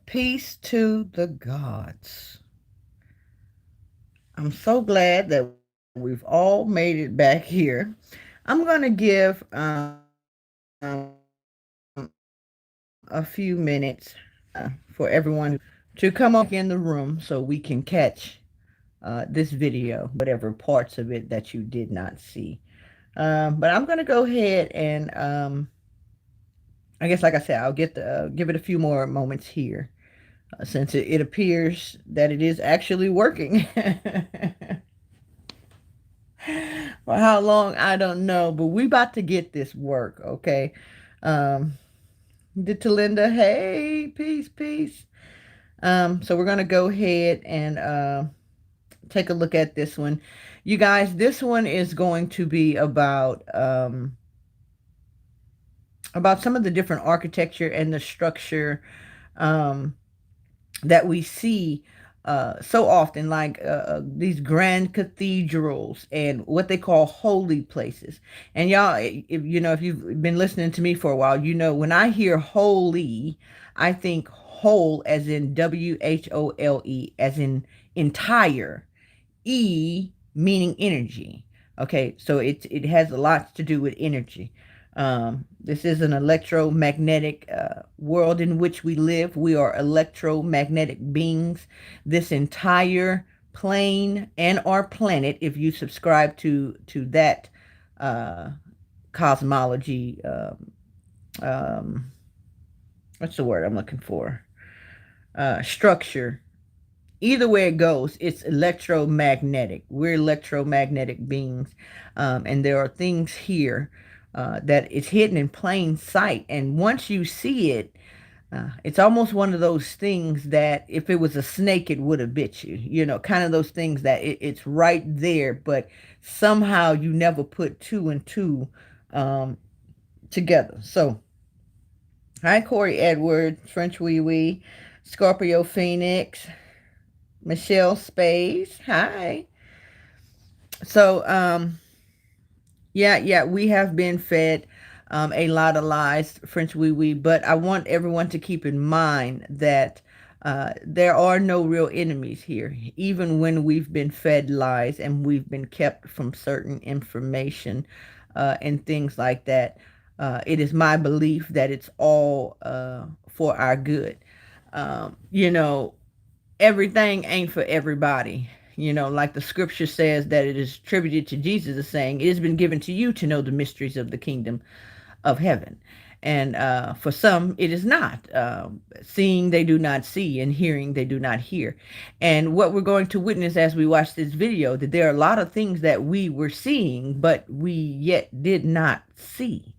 Peace to the gods. I'm so glad that we've all made it back here. I'm going to give a few minutes for everyone to come on back in the room so we can catch this video, whatever parts of it that you did not see. But I'm going to go ahead and I guess, like I said, I'll give it a few more moments here since it appears that it is actually working. For how long, I don't know, but we about to get this work, okay? Um, to Linda, hey, peace, peace. So we're gonna go ahead and take a look at this one. You guys, this one is going to be about some of the different architecture and the structure um, that we see so often, like these grand cathedrals and what they call holy places. And y'all, if you've been listening to me for a while, when I hear holy, I think whole as in WHOLE, as in entire, E meaning energy. Okay, so it has a lot to do with energy. This is an electromagnetic world in which we live. We are electromagnetic beings. This entire plane and our planet, if you subscribe to that uh, cosmology, um, what's the word I'm looking for? Structure. Either way it goes, it's electromagnetic. We're electromagnetic beings. And there are things here that is hidden in plain sight. And once you see it, it's almost one of those things that if it was a snake, it would have bit you. Kind of those things that it's right there, but somehow you never put two and two um, together. So, hi, Corey Edward, French Wee Wee, Scorpio Phoenix, Michelle Space. Hi. So, yeah, we have been fed a lot of lies, French wee wee, but I want everyone to keep in mind that there are no real enemies here, even when we've been fed lies and we've been kept from certain information and things like that. It is my belief that it's all for our good. You know, everything ain't for everybody. Like the scripture says that it is attributed to Jesus as saying, it has been given to you to know the mysteries of the kingdom of heaven. And for some, it is not. Seeing, they do not see, and hearing, they do not hear. And what we're going to witness as we watch this video, that there are a lot of things that we were seeing, but we yet did not see.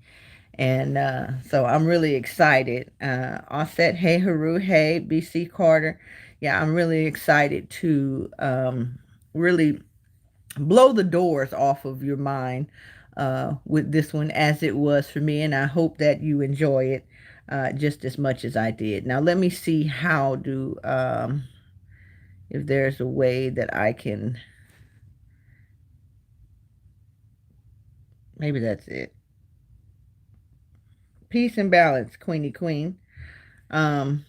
And so I'm really excited. Offset, hey Haru, hey BC Carter. Yeah, I'm really excited to really blow the doors off of your mind with this one as it was for me. And I hope that you enjoy it just as much as I did. Now, let me see if there's a way that I can, maybe that's it. Peace and balance, Queenie Queen. Um,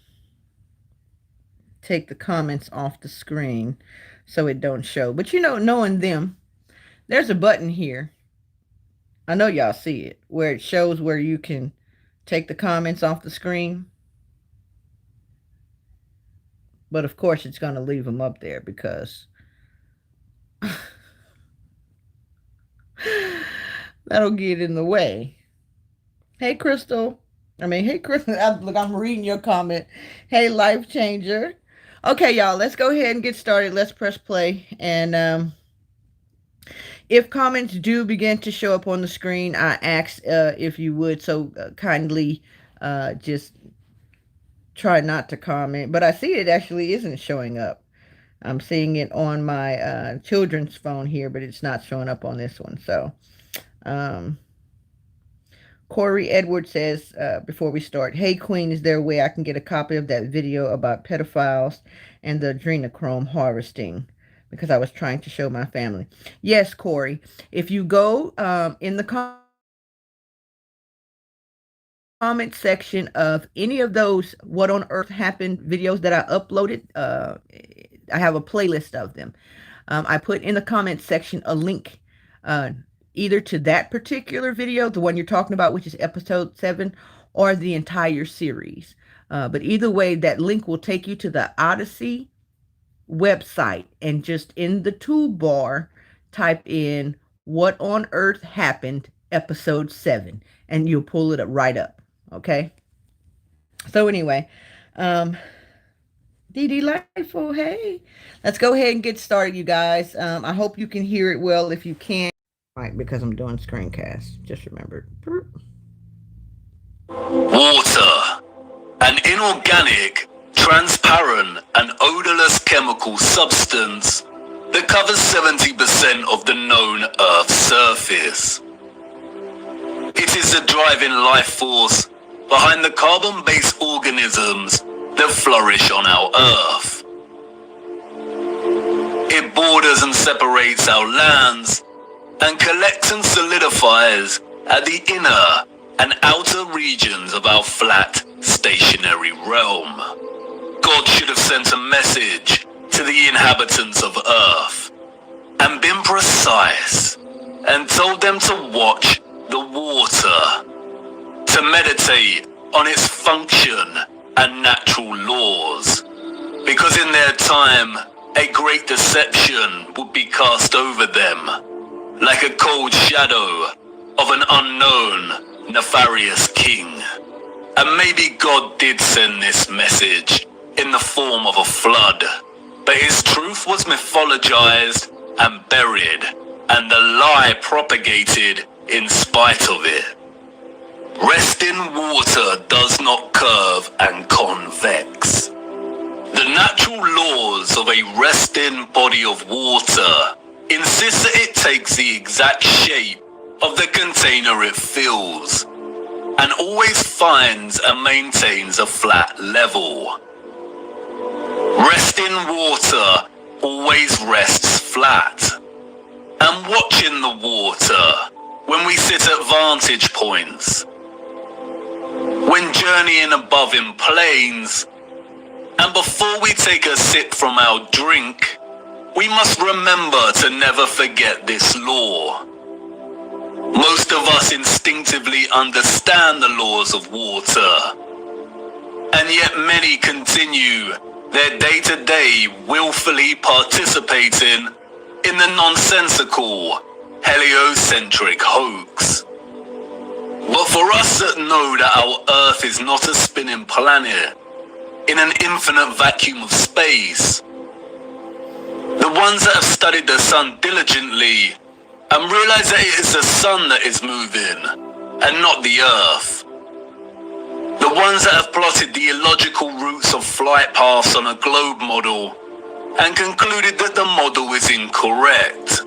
take the comments off the screen so it don't show. But knowing them, there's a button here. I know y'all see it where it shows where you can take the comments off the screen. But of course, it's going to leave them up there because that'll get in the way. Hey, Crystal. Hey, Crystal. Look, I'm reading your comment. Hey, life changer. Okay, y'all, let's go ahead and get started. Let's press play. And if comments do begin to show up on the screen, I ask if you would so kindly just try not to comment. But I see it actually isn't showing up. I'm seeing it on my children's phone here, but it's not showing up on this one. So, um, Corey Edwards says, before we start, hey, Queen, is there a way I can get a copy of that video about pedophiles and the adrenochrome harvesting? Because I was trying to show my family. Yes, Corey. If you go in the comment section of any of those What on Earth Happened videos that I uploaded. I have a playlist of them. I put in the comment section a link uh, either to that particular video, the one you're talking about, which is episode 7, or the entire series. But either way, that link will take you to the Odyssey website, and just in the toolbar, type in What on Earth Happened episode 7, and you'll pull it right up. Okay. So anyway, um, D Delightful, hey, let's go ahead and get started, you guys. I hope you can hear it well. If you can't, right, because I'm doing screencast. Just remember. Water, an inorganic, transparent, and odorless chemical substance that covers 70% of the known Earth's surface. It is the driving life force behind the carbon-based organisms that flourish on our Earth. It borders and separates our lands and collects and solidifies at the inner and outer regions of our flat, stationary realm. God should have sent a message to the inhabitants of Earth and been precise and told them to watch the water, to meditate on its function and natural laws, because in their time a great deception would be cast over them, like a cold shadow of an unknown, nefarious king. And maybe God did send this message in the form of a flood, but his truth was mythologized and buried, and the lie propagated in spite of it. Resting water does not curve and convex. The natural laws of a resting body of water insist that it takes the exact shape of the container it fills, and always finds and maintains a flat level. Resting water always rests flat. And watching the water when we sit at vantage points, when journeying above in planes, and before we take a sip from our drink, we must remember to never forget this law. Most of us instinctively understand the laws of water, and yet many continue their day-to-day willfully participating in the nonsensical, heliocentric hoax. But for us that know that our Earth is not a spinning planet in an infinite vacuum of space, the ones that have studied the sun diligently and realize that it is the sun that is moving and not the Earth, the ones that have plotted the illogical routes of flight paths on a globe model and concluded that the model is incorrect,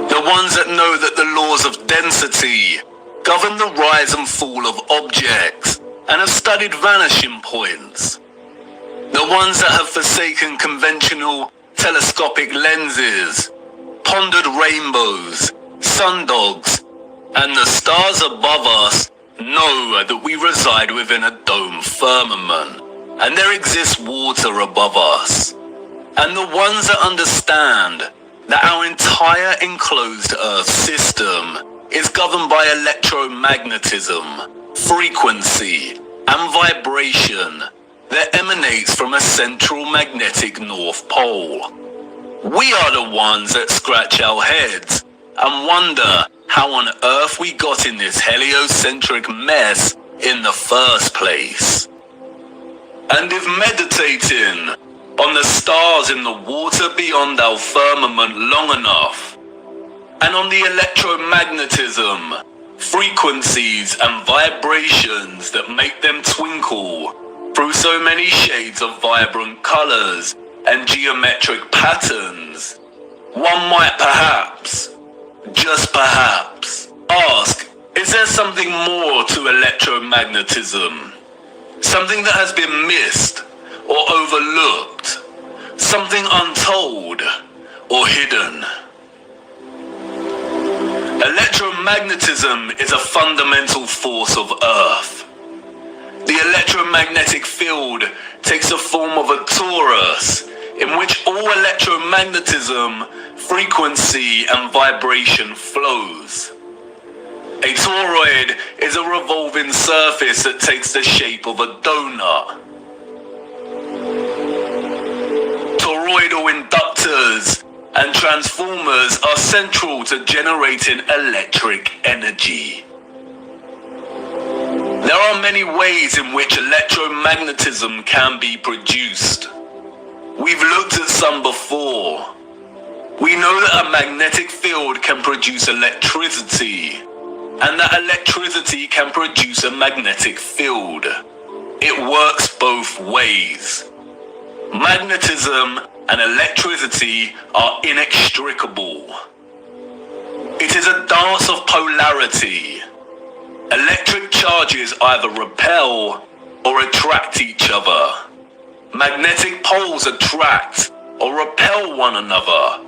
the ones that know that the laws of density govern the rise and fall of objects and have studied vanishing points, the ones that have forsaken conventional telescopic lenses, pondered rainbows, sundogs, and the stars above us know that we reside within a dome firmament and there exists water above us, and the ones that understand that our entire enclosed Earth system is governed by electromagnetism, frequency, and vibration that emanates from a central magnetic North Pole. We are the ones that scratch our heads and wonder how on earth we got in this heliocentric mess in the first place. And if meditating on the stars in the water beyond our firmament long enough, and on the electromagnetism, frequencies and vibrations that make them twinkle through so many shades of vibrant colors and geometric patterns, one might perhaps, just perhaps, ask, is there something more to electromagnetism? Something that has been missed or overlooked? Something untold or hidden? Electromagnetism is a fundamental force of Earth. The electromagnetic field takes the form of a torus in which all electromagnetism, frequency and vibration flows. A toroid is a revolving surface that takes the shape of a donut. Toroidal inductors and transformers are central to generating electric energy. There are many ways in which electromagnetism can be produced. We've looked at some before. We know that a magnetic field can produce electricity, and that electricity can produce a magnetic field. It works both ways. Magnetism and electricity are inextricable. It is a dance of polarity. Electric charges either repel or attract each other. Magnetic poles attract or repel one another.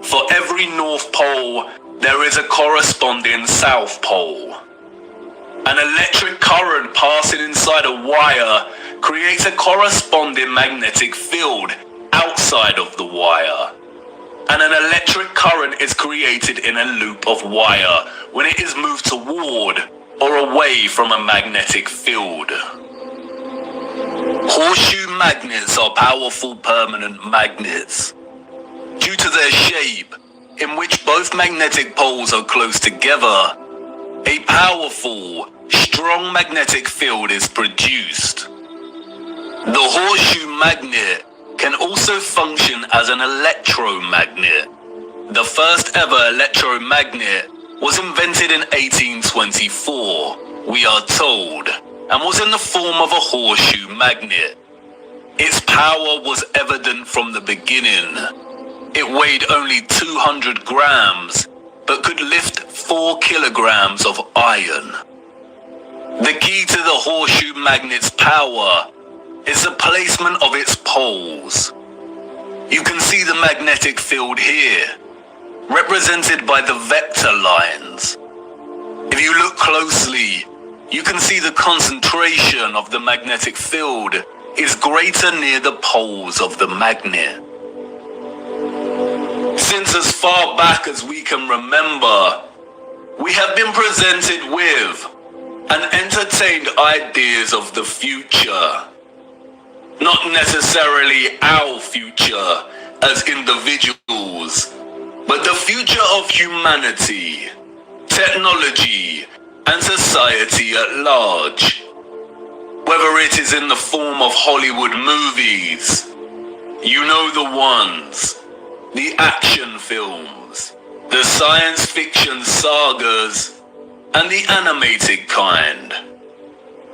For every north pole, there is a corresponding south pole. An electric current passing inside a wire creates a corresponding magnetic field outside of the wire. And an electric current is created in a loop of wire when it is moved toward or away from a magnetic field. Horseshoe magnets are powerful permanent magnets. Due to their shape, in which both magnetic poles are close together, a powerful, strong magnetic field is produced. The horseshoe magnet can also function as an electromagnet. The first ever electromagnet was invented in 1824, we are told, and was in the form of a horseshoe magnet. Its power was evident from the beginning. It weighed only 200 grams, but could lift 4 kilograms of iron. The key to the horseshoe magnet's power is the placement of its poles. You can see the magnetic field here, represented by the vector lines. If you look closely, you can see the concentration of the magnetic field is greater near the poles of the magnet. Since as far back as we can remember, we have been presented with and entertained ideas of the future. Not necessarily our future as individuals, but the future of humanity, technology, and society at large. Whether it is in the form of Hollywood movies, you know the ones, the action films, the science fiction sagas, and the animated kind,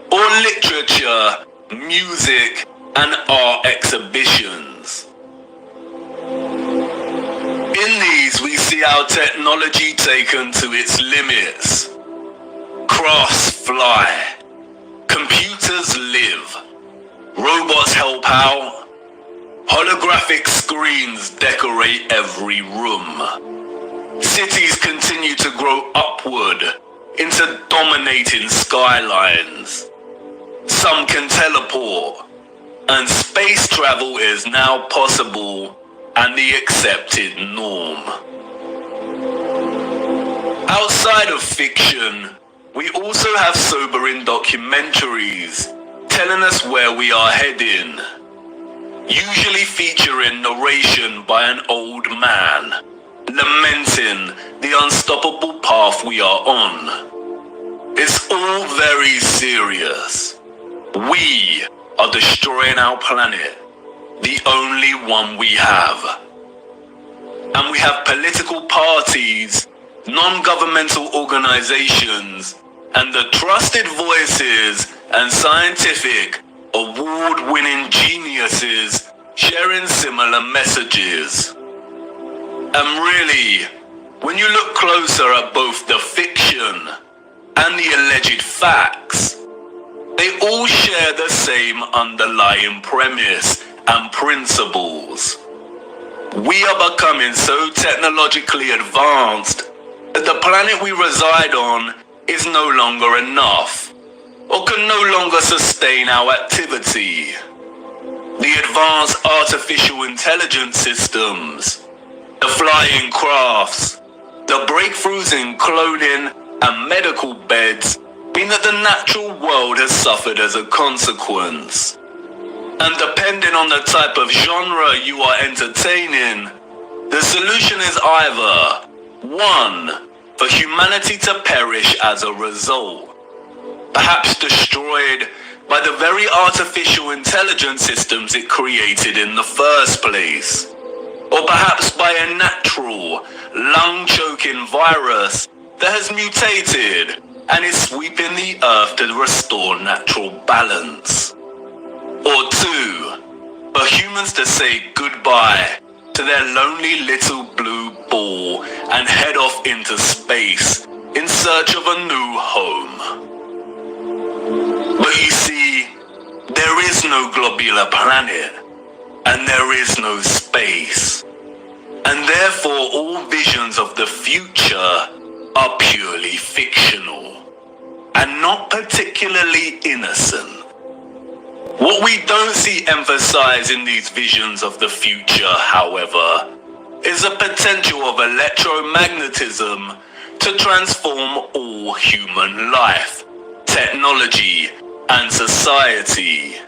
or literature, music, and art exhibitions. In these we see our technology taken to its limits. Crafts fly, computers live, robots help out, holographic screens decorate every room. Cities continue to grow upward into dominating skylines. Some can teleport, and space travel is now possible and the accepted norm. Outside of fiction, we also have sobering documentaries telling us where we are heading, usually featuring narration by an old man, lamenting the unstoppable path we are on. It's all very serious. We are destroying our planet, the only one we have. And we have political parties, non-governmental organizations, and the trusted voices and scientific, award-winning geniuses sharing similar messages. And really, when you look closer at both the fiction and the alleged facts, they all share the same underlying premise and principles. We are becoming so technologically advanced that the planet we reside on is no longer enough, or can no longer sustain our activity. The advanced artificial intelligence systems, the flying crafts, the breakthroughs in cloning and medical beds mean that the natural world has suffered as a consequence. And depending on the type of genre you are entertaining, the solution is either 1. For humanity to perish as a result, perhaps destroyed by the very artificial intelligence systems it created in the first place, or perhaps by a natural, lung-choking virus that has mutated and is sweeping the earth to restore natural balance. Or 2, for humans to say goodbye to their lonely little blue ball and head off into space in search of a new home. But you see, there is no globular planet, and there is no space, and therefore all visions of the future are purely fictional, and not particularly innocent. What we don't see emphasized in these visions of the future, however, is the potential of electromagnetism to transform all human life, technology, and society.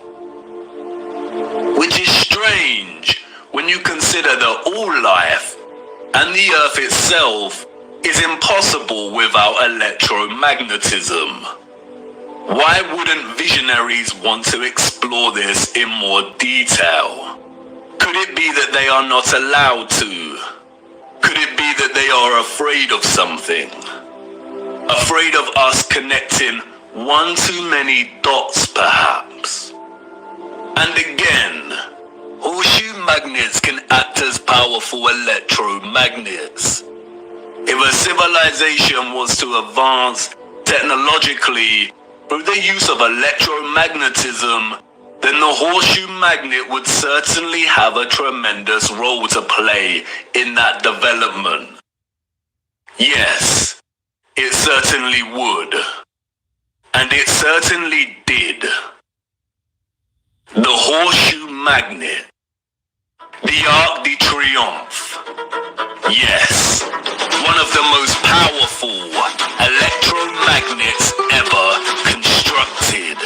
Which is strange when you consider that all life, and the Earth itself, is impossible without electromagnetism. Why wouldn't visionaries want to explore this in more detail? Could it be that they are not allowed to? Could it be that they are afraid of something? Afraid of us connecting one too many dots, perhaps? And again, horseshoe magnets can act as powerful electromagnets. If a civilization was to advance technologically through the use of electromagnetism, then the horseshoe magnet would certainly have a tremendous role to play in that development. Yes, it certainly would. And it certainly did. The horseshoe magnet. The Arc de Triomphe. Yes, one of the most powerful electromagnets ever constructed.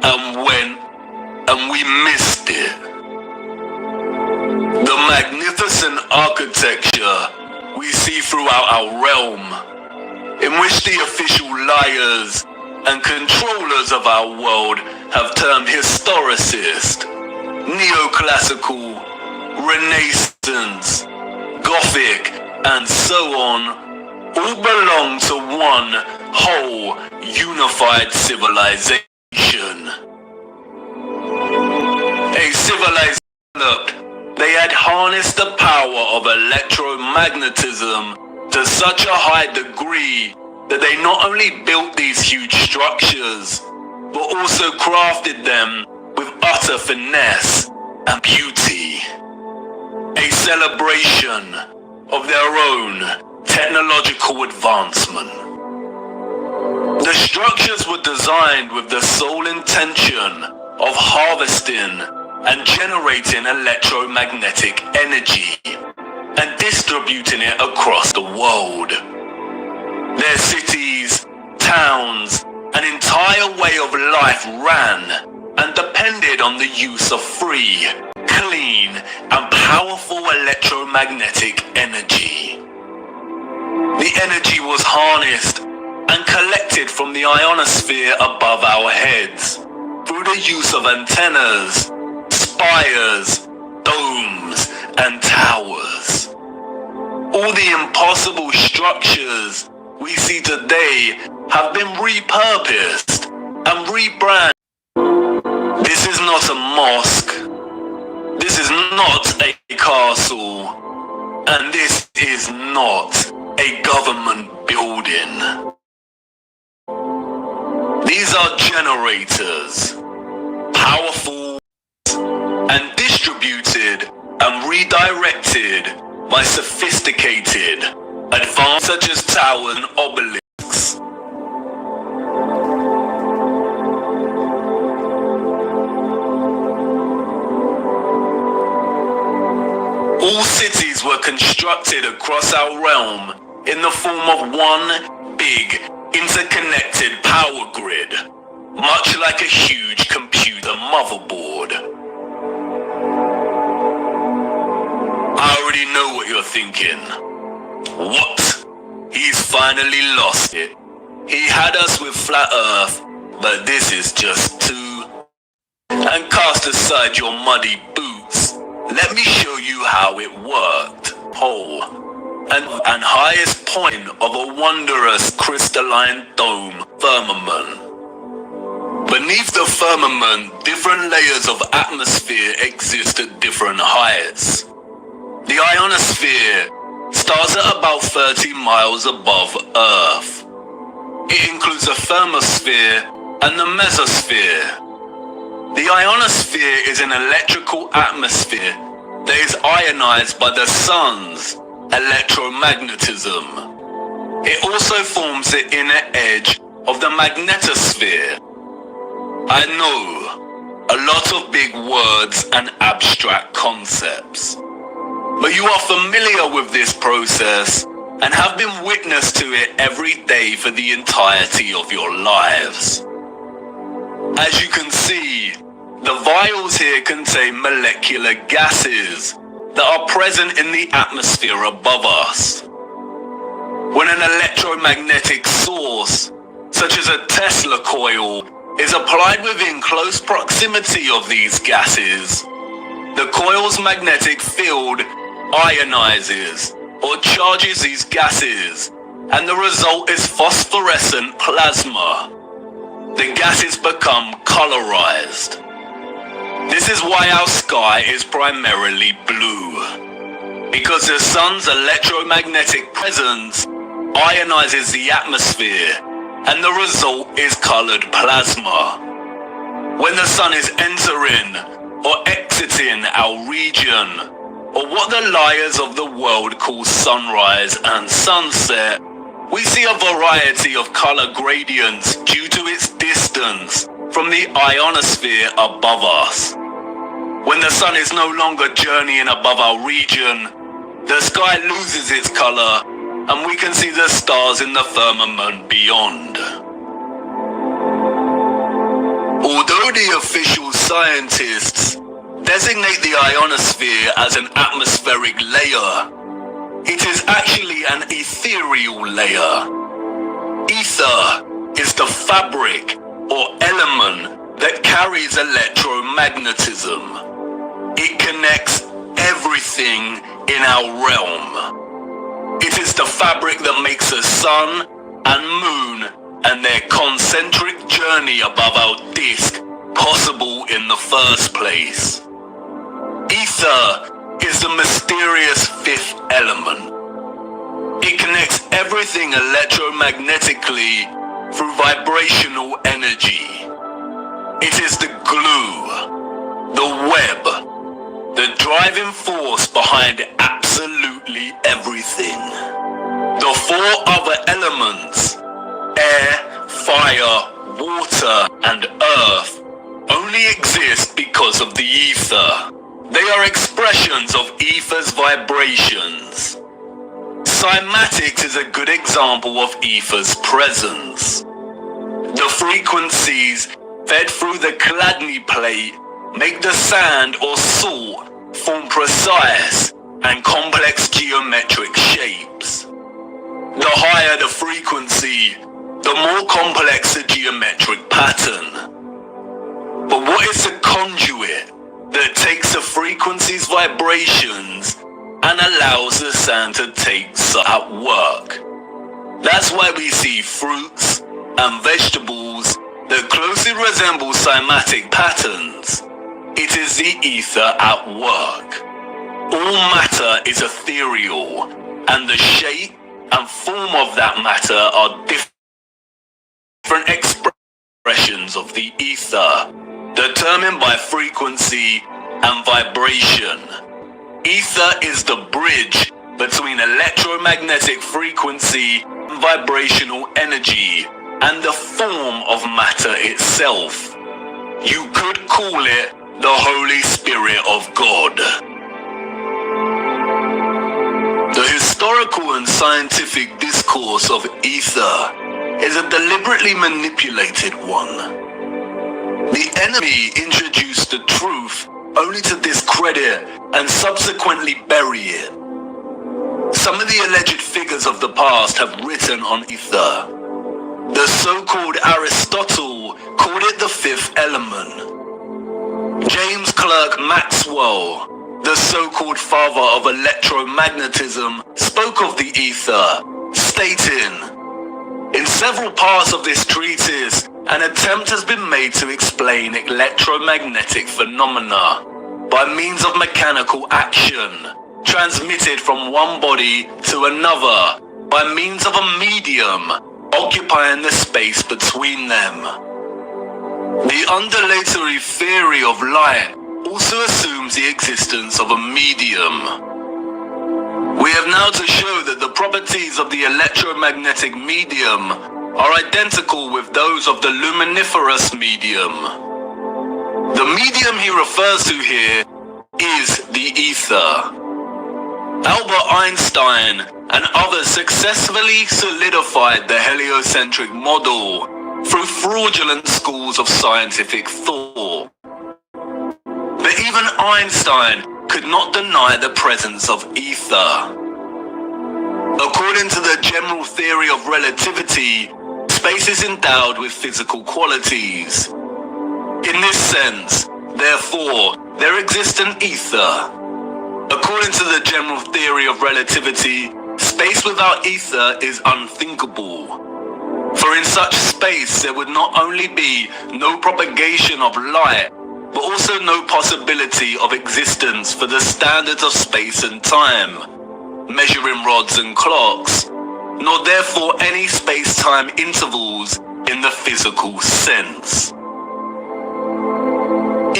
and went, and we missed it. The magnificent architecture we see throughout our realm, in which the official liars and controllers of our world have termed historicist, neoclassical, Renaissance, Gothic, and so on, all belong to one whole unified civilization. A civilization developed. They had harnessed the power of electromagnetism to such a high degree that they not only built these huge structures, but also crafted them with utter finesse and beauty. A celebration of their own technological advancement. The structures were designed with the sole intention of harvesting and generating electromagnetic energy and distributing it across the world. Their cities, towns, an entire way of life ran and depended on the use of free, clean, and powerful electromagnetic energy. The energy was harnessed and collected from the ionosphere above our heads through the use of antennas, spires, domes, and towers. All the impossible structures we see today have been repurposed and rebranded. This is not a mosque. This is not a castle. And this is not a government building. These are generators, powerful and distributed and redirected by sophisticated, advanced such as towers and obelisks. All cities were constructed across our realm in the form of one big, interconnected power grid, much like a huge computer motherboard. I already know what you're thinking. What? He's finally lost it. He had us with flat earth, but this is just too... And cast aside your muddy boots. Let me show you how it worked. Pole and highest point of a wondrous crystalline dome firmament. Beneath the firmament, different layers of atmosphere exist at different heights. The ionosphere starts at about 30 miles above Earth. It includes the thermosphere and the mesosphere. The ionosphere is an electrical atmosphere that is ionized by the sun's electromagnetism. It also forms the inner edge of the magnetosphere. I know, a lot of big words and abstract concepts. But you are familiar with this process and have been witness to it every day for the entirety of your lives. As you can see, the vials here contain molecular gases that are present in the atmosphere above us. When an electromagnetic source, such as a Tesla coil, is applied within close proximity of these gases, the coil's magnetic field ionizes or charges these gases, and the result is phosphorescent plasma. The gases become colorized. This is why our sky is primarily blue, because the sun's electromagnetic presence ionizes the atmosphere, and the result is colored plasma. When the sun is entering or exiting our region, or what the liars of the world call sunrise and sunset, we see a variety of color gradients due to its distance from the ionosphere above us. When the sun is no longer journeying above our region, the sky loses its color and we can see the stars in the firmament beyond. Although the official scientists designate the ionosphere as an atmospheric layer, it is actually an ethereal layer. Ether is the fabric or element that carries electromagnetism. It connects everything in our realm. It is the fabric that makes the sun and moon and their concentric journey above our disk possible in the first place. Ether is the mysterious fifth element. It connects everything electromagnetically through vibrational energy. It is the glue, the web, the driving force behind absolutely everything. The four other elements, air, fire, water, and earth, only exist because of the ether. They are expressions of ether's vibrations. Cymatics is a good example of ether's presence. The frequencies fed through the Chladni plate make the sand or salt form precise and complex geometric shapes. The higher the frequency, the more complex the geometric pattern. But what is the conduit that takes the frequency's vibrations and allows the sand to take at work? That's why we see fruits and vegetables that closely resemble cymatic patterns. It is the ether at work. All matter is ethereal, and the shape and form of that matter are different expressions of the ether, determined by frequency and vibration. Ether is the bridge between electromagnetic frequency and vibrational energy and the form of matter itself. You could call it the Holy Spirit of God. The historical and scientific discourse of ether is a deliberately manipulated one. The enemy introduced the truth only to discredit and subsequently bury it. Some of the alleged figures of the past have written on ether. The so-called Aristotle called it the fifth element. James Clerk Maxwell, the so-called father of electromagnetism, spoke of the ether, stating, "In several parts of this treatise, an attempt has been made to explain electromagnetic phenomena by means of mechanical action, transmitted from one body to another by means of a medium occupying the space between them. The undulatory theory of light also assumes the existence of a medium. We have now to show that the properties of the electromagnetic medium are identical with those of the luminiferous medium. The medium he refers to here is the ether. Albert Einstein and others successfully solidified the heliocentric model through fraudulent schools of scientific thought. But even Einstein could not deny the presence of ether. According to the general theory of relativity, space is endowed with physical qualities. In this sense, therefore, there exists an ether. According to the general theory of relativity, space without ether is unthinkable. For in such space there would not only be no propagation of light, but also no possibility of existence for the standards of space and time, measuring rods and clocks, nor therefore any space-time intervals in the physical sense.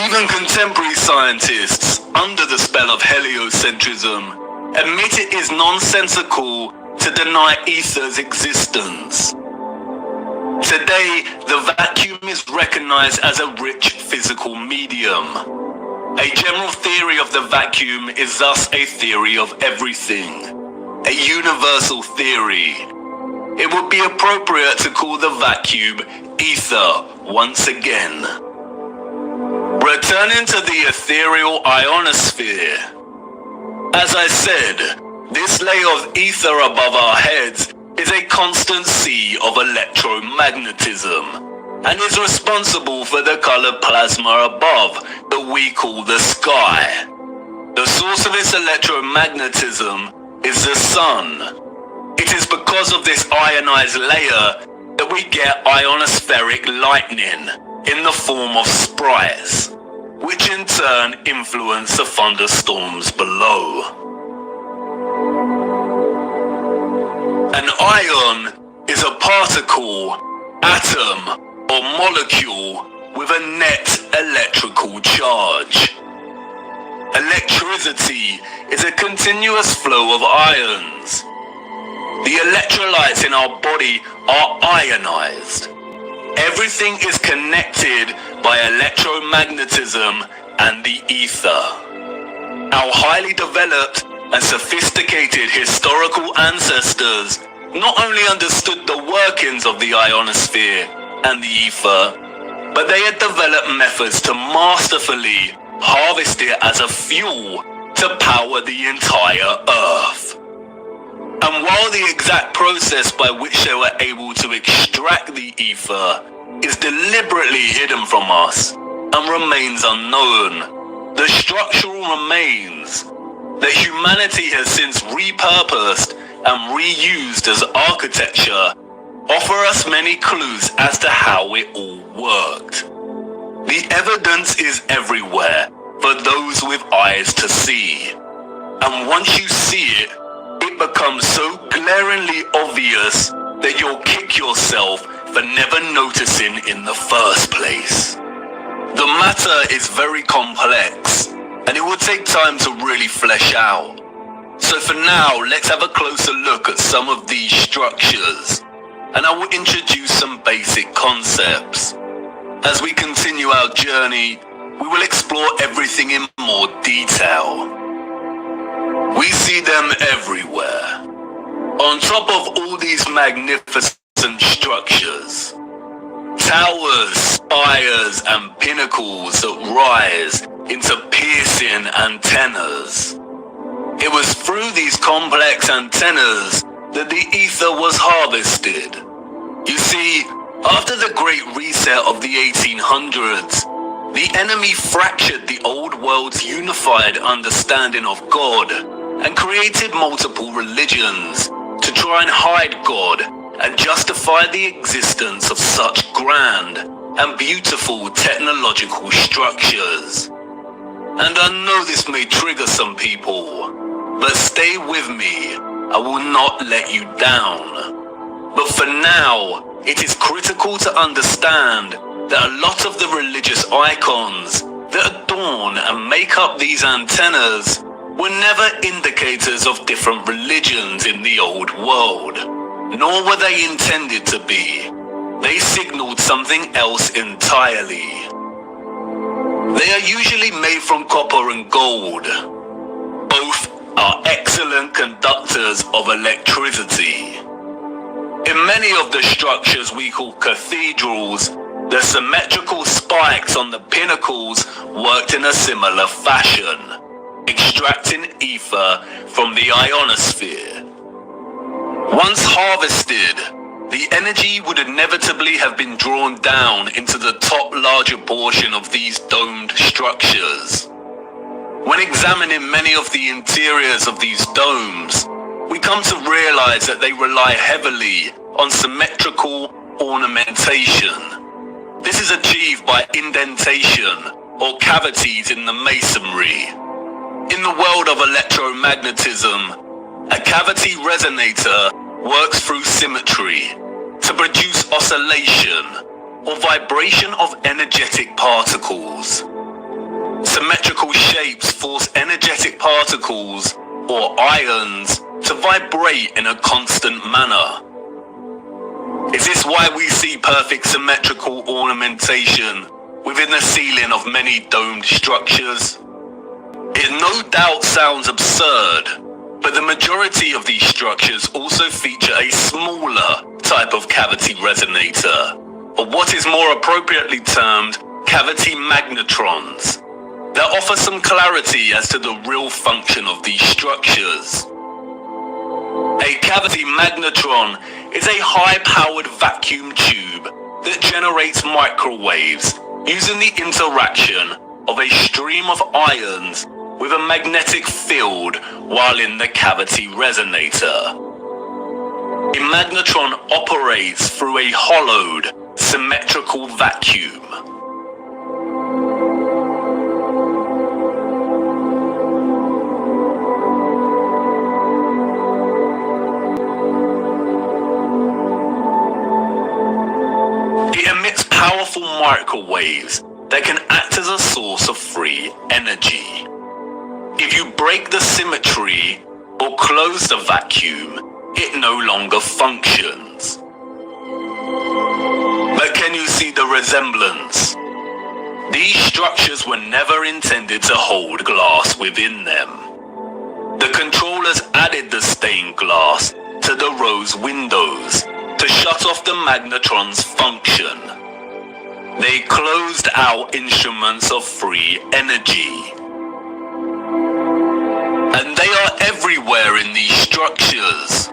Even contemporary scientists, under the spell of heliocentrism, admit it is nonsensical to deny ether's existence. Today, the vacuum is recognized as a rich physical medium. A general theory of the vacuum is thus a theory of everything, a universal theory. It would be appropriate to call the vacuum ether once again. Returning to the ethereal ionosphere. As I said, this layer of ether above our heads is a constant sea of electromagnetism and is responsible for the colored plasma above that we call the sky. The source of its electromagnetism is the sun. It is because of this ionized layer that we get ionospheric lightning in the form of sprites, which in turn influence the thunderstorms below. An ion is a particle, atom, or molecule with a net electrical charge. Electricity is a continuous flow of ions. The electrolytes in our body are ionized. Everything is connected by electromagnetism and the ether. Our highly developed and sophisticated historical ancestors not only understood the workings of the ionosphere and the ether, but they had developed methods to masterfully harvest it as a fuel to power the entire Earth. And while the exact process by which they were able to extract the ether is deliberately hidden from us and remains unknown, the structural remains that humanity has since repurposed and reused as architecture offer us many clues as to how it all worked. The evidence is everywhere for those with eyes to see. And once you see it, it becomes so glaringly obvious that you'll kick yourself for never noticing in the first place. The matter is very complex, and it will take time to really flesh out. So for now, let's have a closer look at some of these structures, and I will introduce some basic concepts. As we continue our journey, we will explore everything in more detail. We see them everywhere. On top of all these magnificent structures, towers, spires, and pinnacles that rise into piercing antennas. It was through these complex antennas that the ether was harvested. You see, after the Great Reset of the 1800s, the enemy fractured the old world's unified understanding of God and created multiple religions to try and hide God and justify the existence of such grand and beautiful technological structures. And I know this may trigger some people, but stay with me, I will not let you down. But for now, it is critical to understand that a lot of the religious icons that adorn and make up these antennas were never indicators of different religions in the old world, nor were they intended to be. They signaled something else entirely. They are usually made from copper and gold. Both are excellent conductors of electricity. In many of the structures we call cathedrals, the symmetrical spikes on the pinnacles worked in a similar fashion, extracting ether from the ionosphere. Once harvested, the energy would inevitably have been drawn down into the top larger portion of these domed structures. When examining many of the interiors of these domes, we come to realize that they rely heavily on symmetrical ornamentation. This is achieved by indentation or cavities in the masonry. In the world of electromagnetism, a cavity resonator works through symmetry to produce oscillation or vibration of energetic particles. Symmetrical shapes force energetic particles or ions to vibrate in a constant manner. Is this why we see perfect symmetrical ornamentation within the ceiling of many domed structures? It no doubt sounds absurd, but the majority of these structures also feature a smaller type of cavity resonator, or what is more appropriately termed cavity magnetrons that offer some clarity as to the real function of these structures. A cavity magnetron is a high-powered vacuum tube that generates microwaves using the interaction of a stream of ions with a magnetic field while in the cavity resonator. A magnetron operates through a hollowed, symmetrical vacuum. It emits powerful microwaves that can act as a source of free energy. If you break the symmetry or close the vacuum, it no longer functions. But can you see the resemblance? These structures were never intended to hold glass within them. The controllers added the stained glass to the rose windows to shut off the magnetron's function. They closed out instruments of free energy. And they are everywhere in these structures.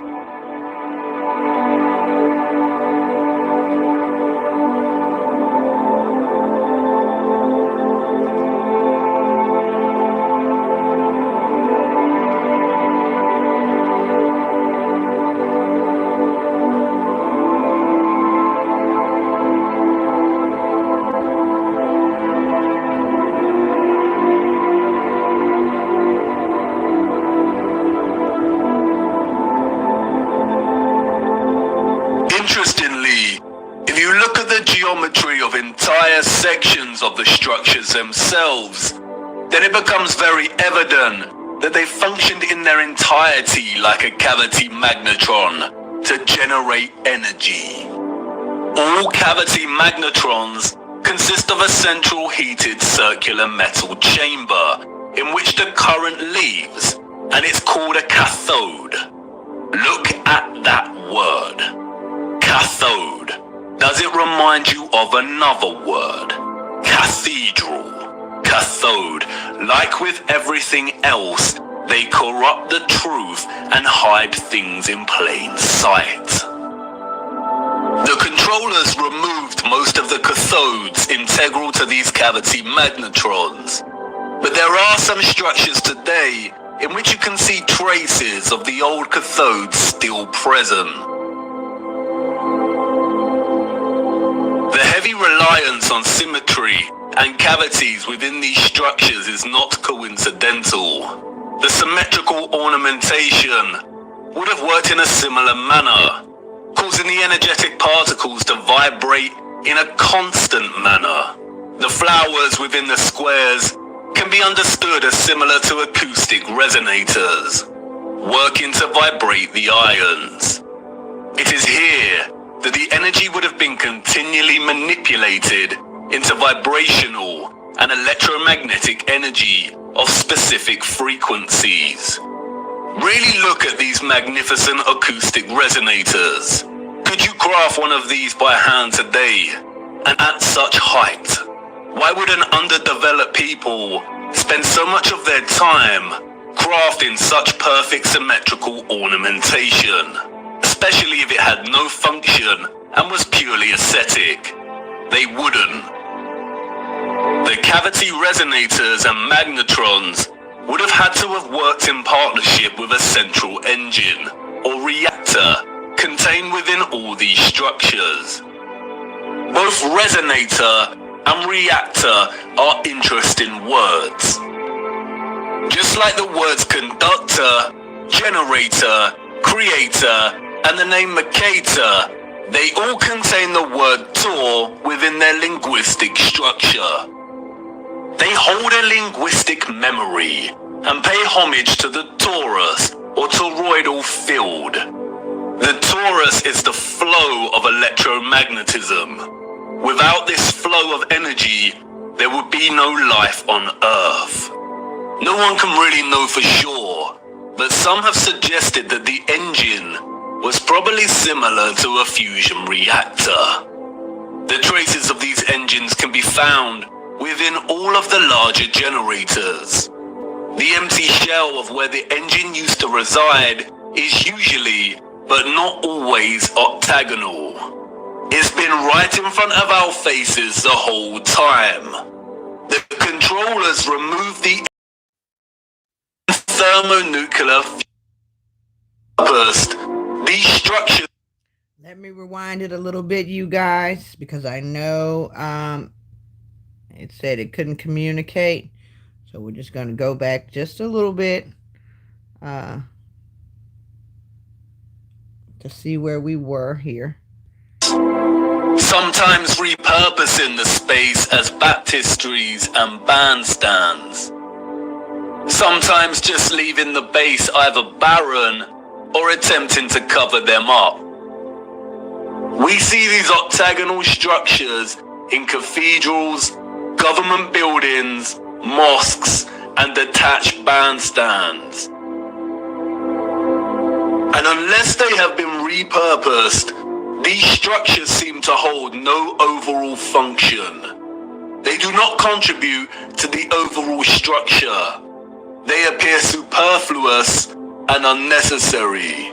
Interestingly, if you look at the geometry of entire sections of the structures themselves, then it becomes very evident that they functioned in their entirety like a cavity magnetron to generate energy. All cavity magnetrons consist of a central heated circular metal chamber in which the current leaves, and it's called a cathode. Look at that word. Cathode. Does it remind you of another word? Cathedral. Cathode. Like with everything else, they corrupt the truth and hide things in plain sight. The controllers removed most of the cathodes integral to these cavity magnetrons, but there are some structures today in which you can see traces of the old cathodes still present. The heavy reliance on symmetry and cavities within these structures is not coincidental. The symmetrical ornamentation would have worked in a similar manner, causing the energetic particles to vibrate in a constant manner. The flowers within the squares can be understood as similar to acoustic resonators, working to vibrate the ions. It is here that the energy would have been continually manipulated into vibrational and electromagnetic energy of specific frequencies. Really look at these magnificent acoustic resonators. Could you craft one of these by hand today, and at such height? Why would an underdeveloped people spend so much of their time crafting such perfect symmetrical ornamentation? Especially if it had no function and was purely aesthetic. They wouldn't. The cavity resonators and magnetrons would have had to have worked in partnership with a central engine or reactor contained within all these structures. Both resonator and reactor are interesting words. Just like the words conductor, generator, creator, and the name Mercator, they all contain the word Tor within their linguistic structure. They hold a linguistic memory and pay homage to the torus or toroidal field. The torus is the flow of electromagnetism. Without this flow of energy, there would be no life on Earth. No one can really know for sure, but some have suggested that the engine was probably similar to a fusion reactor. The traces of these engines engines can be found within all of the larger generators. The empty shell of where the engine used to reside is usually, but not always, octagonal. It's been right in front of our faces the whole time. The controllers remove the thermonuclear burst. These structures. Let me rewind it a little bit, you guys, because I know it said it couldn't communicate. So we're just going to go back just a little bit to see where we were here. Sometimes repurposing the space as baptistries and bandstands. Sometimes just leaving the base either barren or attempting to cover them up. We see these octagonal structures in cathedrals, government buildings, mosques, and detached bandstands. And unless they have been repurposed, these structures seem to hold no overall function. They do not contribute to the overall structure. They appear superfluous and unnecessary.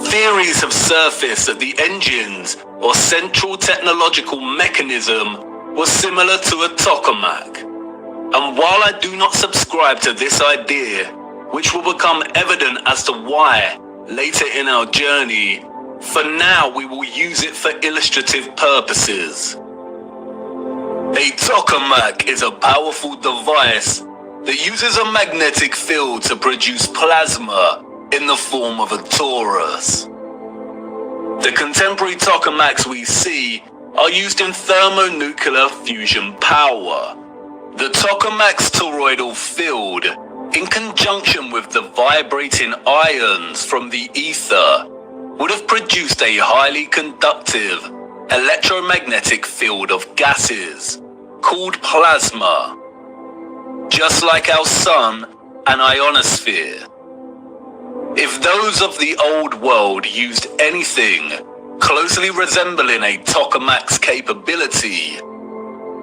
Theories have surfaced that the engines or central technological mechanism was similar to a tokamak. And while I do not subscribe to this idea, which will become evident as to why later in our journey, for now we will use it for illustrative purposes. A tokamak is a powerful device that uses a magnetic field to produce plasma in the form of a torus. The contemporary tokamaks we see are used in thermonuclear fusion power. The tokamak's toroidal field, in conjunction with the vibrating ions from the ether, would have produced a highly conductive electromagnetic field of gases called plasma, just like our sun and ionosphere. If those of the old world used anything closely resembling a tokamak's capability,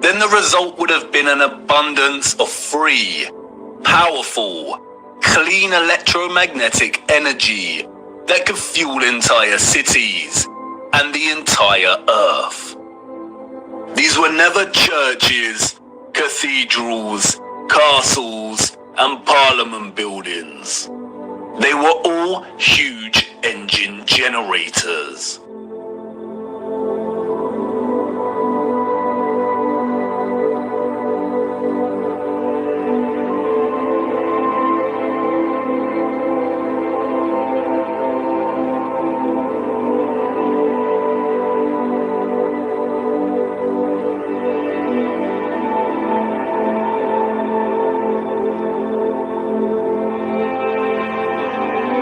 then the result would have been an abundance of free, powerful, clean electromagnetic energy that could fuel entire cities and the entire earth. These were never churches, cathedrals, castles, and parliament buildings. They were all huge engine generators.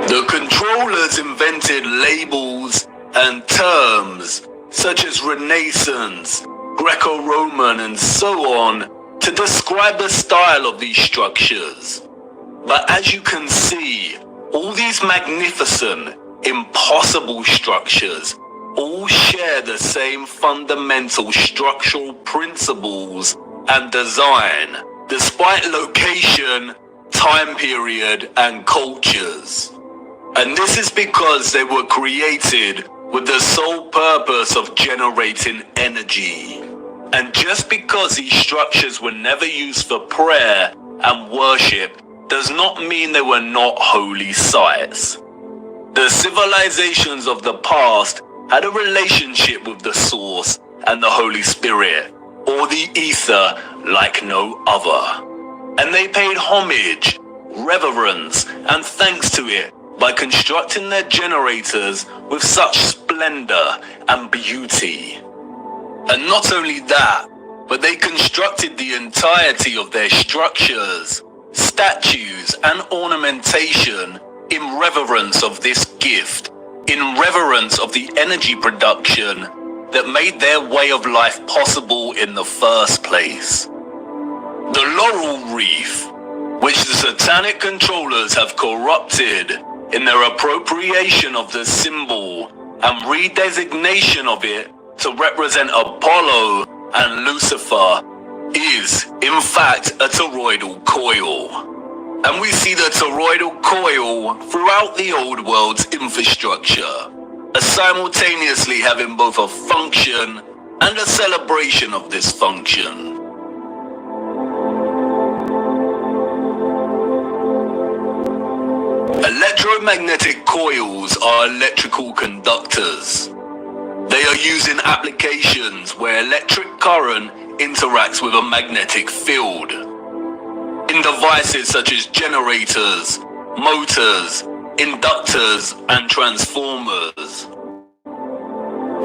The controllers invented labels and terms such as Renaissance, Greco-Roman, and so on to describe the style of these structures. But as you can see, all these magnificent, impossible structures all share the same fundamental structural principles and design, despite location, time period, and cultures. And this is because they were created with the sole purpose of generating energy. And just because these structures were never used for prayer and worship does not mean they were not holy sites. The civilizations of the past had a relationship with the Source and the Holy Spirit, or the ether, like no other. And they paid homage, reverence, and thanks to it by constructing their generators with such splendor and beauty. And not only that, but they constructed the entirety of their structures, statues, and ornamentation in reverence of this gift, in reverence of the energy production that made their way of life possible in the first place. The laurel wreath, which the satanic controllers have corrupted in their appropriation of the symbol and redesignation of it to represent Apollo and Lucifer is, in fact, a toroidal coil. And we see the toroidal coil throughout the old world's infrastructure, as simultaneously having both a function and a celebration of this function. Electromagnetic coils are electrical conductors. They are used in applications where electric current interacts with a magnetic field. In devices such as generators, motors, inductors, and transformers.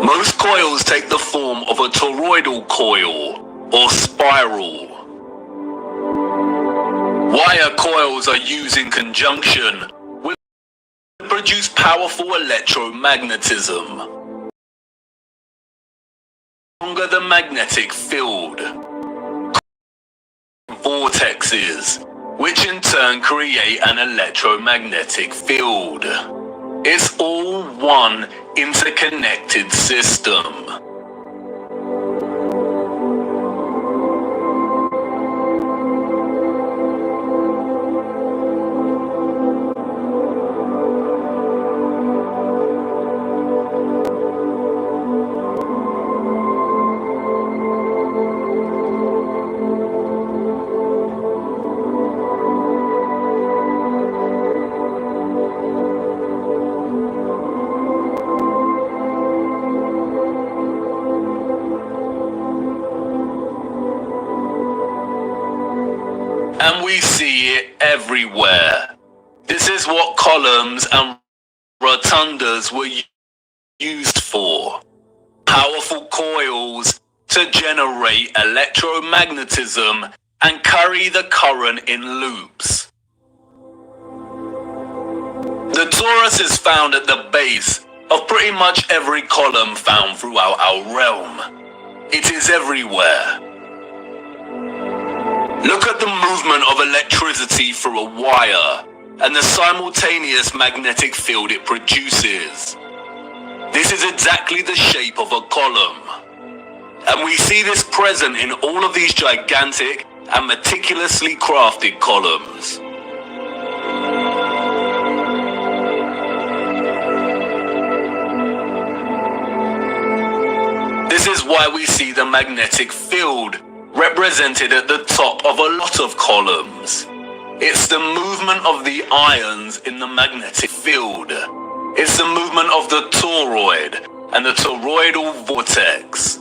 Most coils take the form of a toroidal coil or spiral. Wire coils are used in conjunction with to produce powerful electromagnetism. Longer the magnetic field. Vortexes, which in turn create an electromagnetic field. It's all one interconnected system. And we see it everywhere. This is what columns and rotundas were used for. Powerful coils to generate electromagnetism and carry the current in loops. The torus is found at the base of pretty much every column found throughout our realm. It is everywhere. Look at the movement of electricity through a wire and the simultaneous magnetic field it produces. This is exactly the shape of a column. And we see this present in all of these gigantic and meticulously crafted columns. This is why we see the magnetic field represented at the top of a lot of columns. It's the movement of the ions in the magnetic field. It's the movement of the toroid and the toroidal vortex.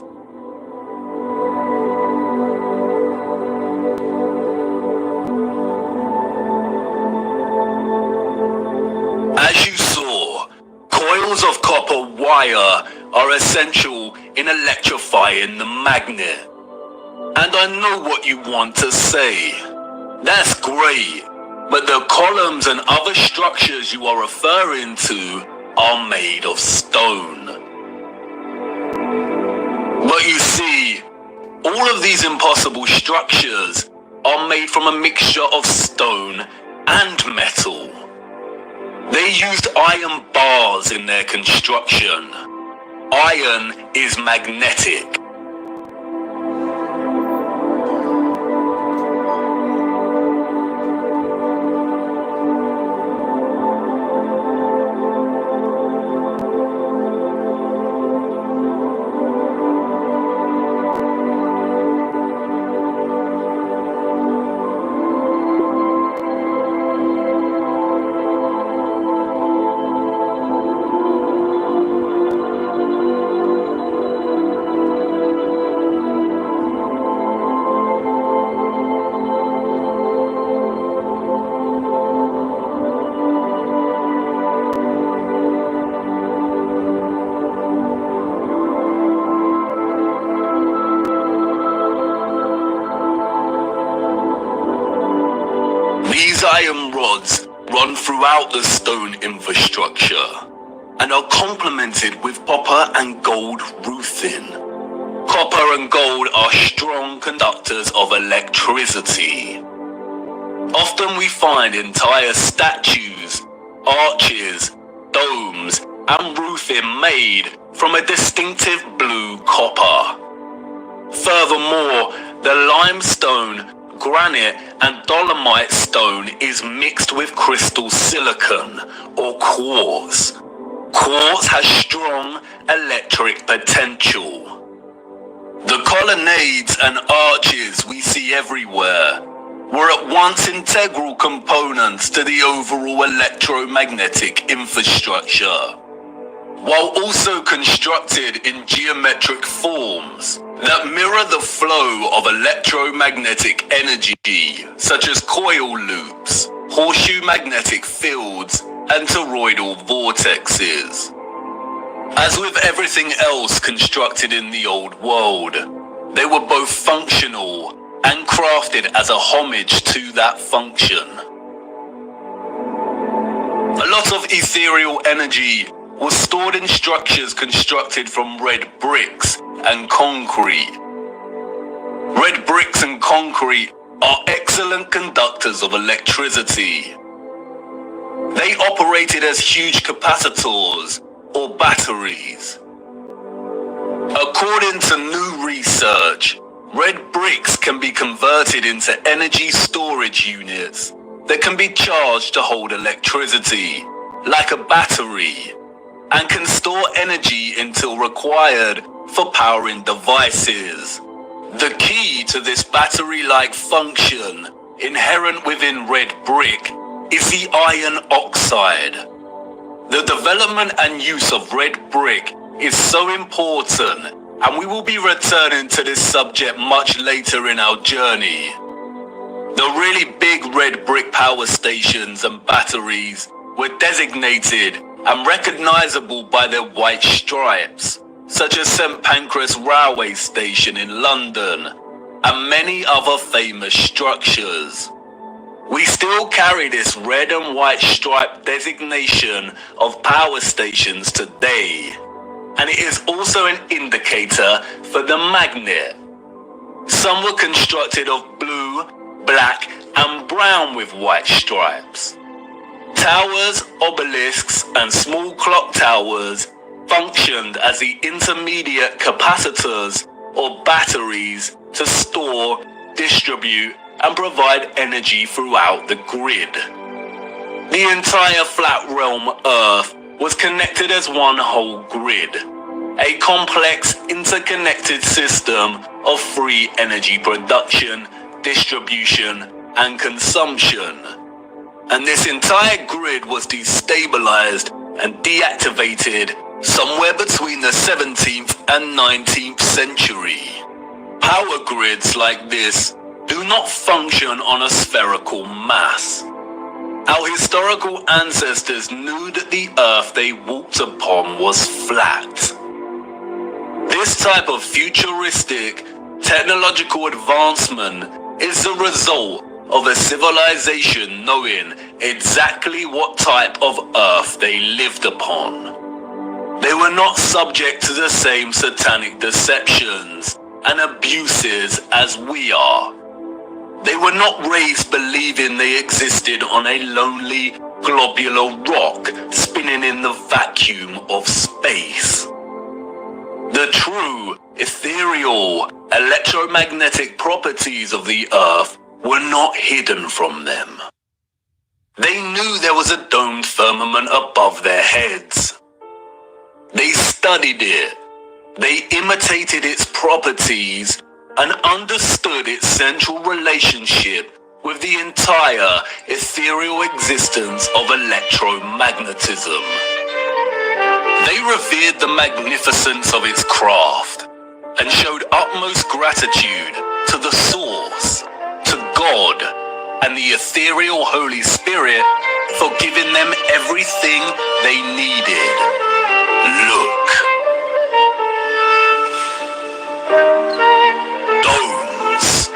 As you saw, coils of copper wire are essential in electrifying the magnet. And I know what you want to say. That's great, but the columns and other structures you are referring to are made of stone. But you see, all of these impossible structures are made from a mixture of stone and metal. They used iron bars in their construction. Iron is magnetic. These iron rods run throughout the stone infrastructure and are complemented with copper and gold roofing. Copper and gold are strong conductors of electricity. Often we find entire statues, arches, domes, and roofing made from a distinctive blue copper. Furthermore, the limestone, granite and dolomite stone is mixed with crystal silicon or quartz. Quartz has strong electric potential. The colonnades and arches we see everywhere were at once integral components to the overall electromagnetic infrastructure, while also constructed in geometric forms that mirror the flow of electromagnetic energy, such as coil loops, horseshoe magnetic fields, and toroidal vortexes. As with everything else constructed in the old world, they were both functional and crafted as a homage to that function. A lot of ethereal energy was stored in structures constructed from red bricks and concrete. Red bricks and concrete are excellent conductors of electricity. They operated as huge capacitors or batteries. According to new research, red bricks can be converted into energy storage units that can be charged to hold electricity, like a battery, and can store energy until required for powering devices. The key to this battery-like function inherent within red brick is the iron oxide. The development and use of red brick is so important, and we will be returning to this subject much later in our journey. The really big red brick power stations and batteries were designated and recognizable by their white stripes, such as St Pancras Railway Station in London and many other famous structures. We still carry this red and white stripe designation of power stations today, and it is also an indicator for the magnet. Some were constructed of blue, black and brown with white stripes. Towers, obelisks and small clock towers functioned as the intermediate capacitors or batteries to store, distribute and provide energy throughout the grid. The entire flat realm Earth was connected as one whole grid, a complex interconnected system of free energy production, distribution and consumption. And this entire grid was destabilized and deactivated somewhere between the 17th and 19th century. Power grids like this do not function on a spherical mass. Our historical ancestors knew that the earth they walked upon was flat. This type of futuristic technological advancement is the result of a civilization knowing exactly what type of earth they lived upon. They were not subject to the same satanic deceptions and abuses as we are. They were not raised believing they existed on a lonely, globular rock spinning in the vacuum of space. The true, ethereal, electromagnetic properties of the earth were not hidden from them. They knew there was a domed firmament above their heads. They studied it. They imitated its properties and understood its central relationship with the entire ethereal existence of electromagnetism. They revered the magnificence of its craft and showed utmost gratitude to the source, to God, and the ethereal Holy Spirit for giving them everything they needed. Look. Domes.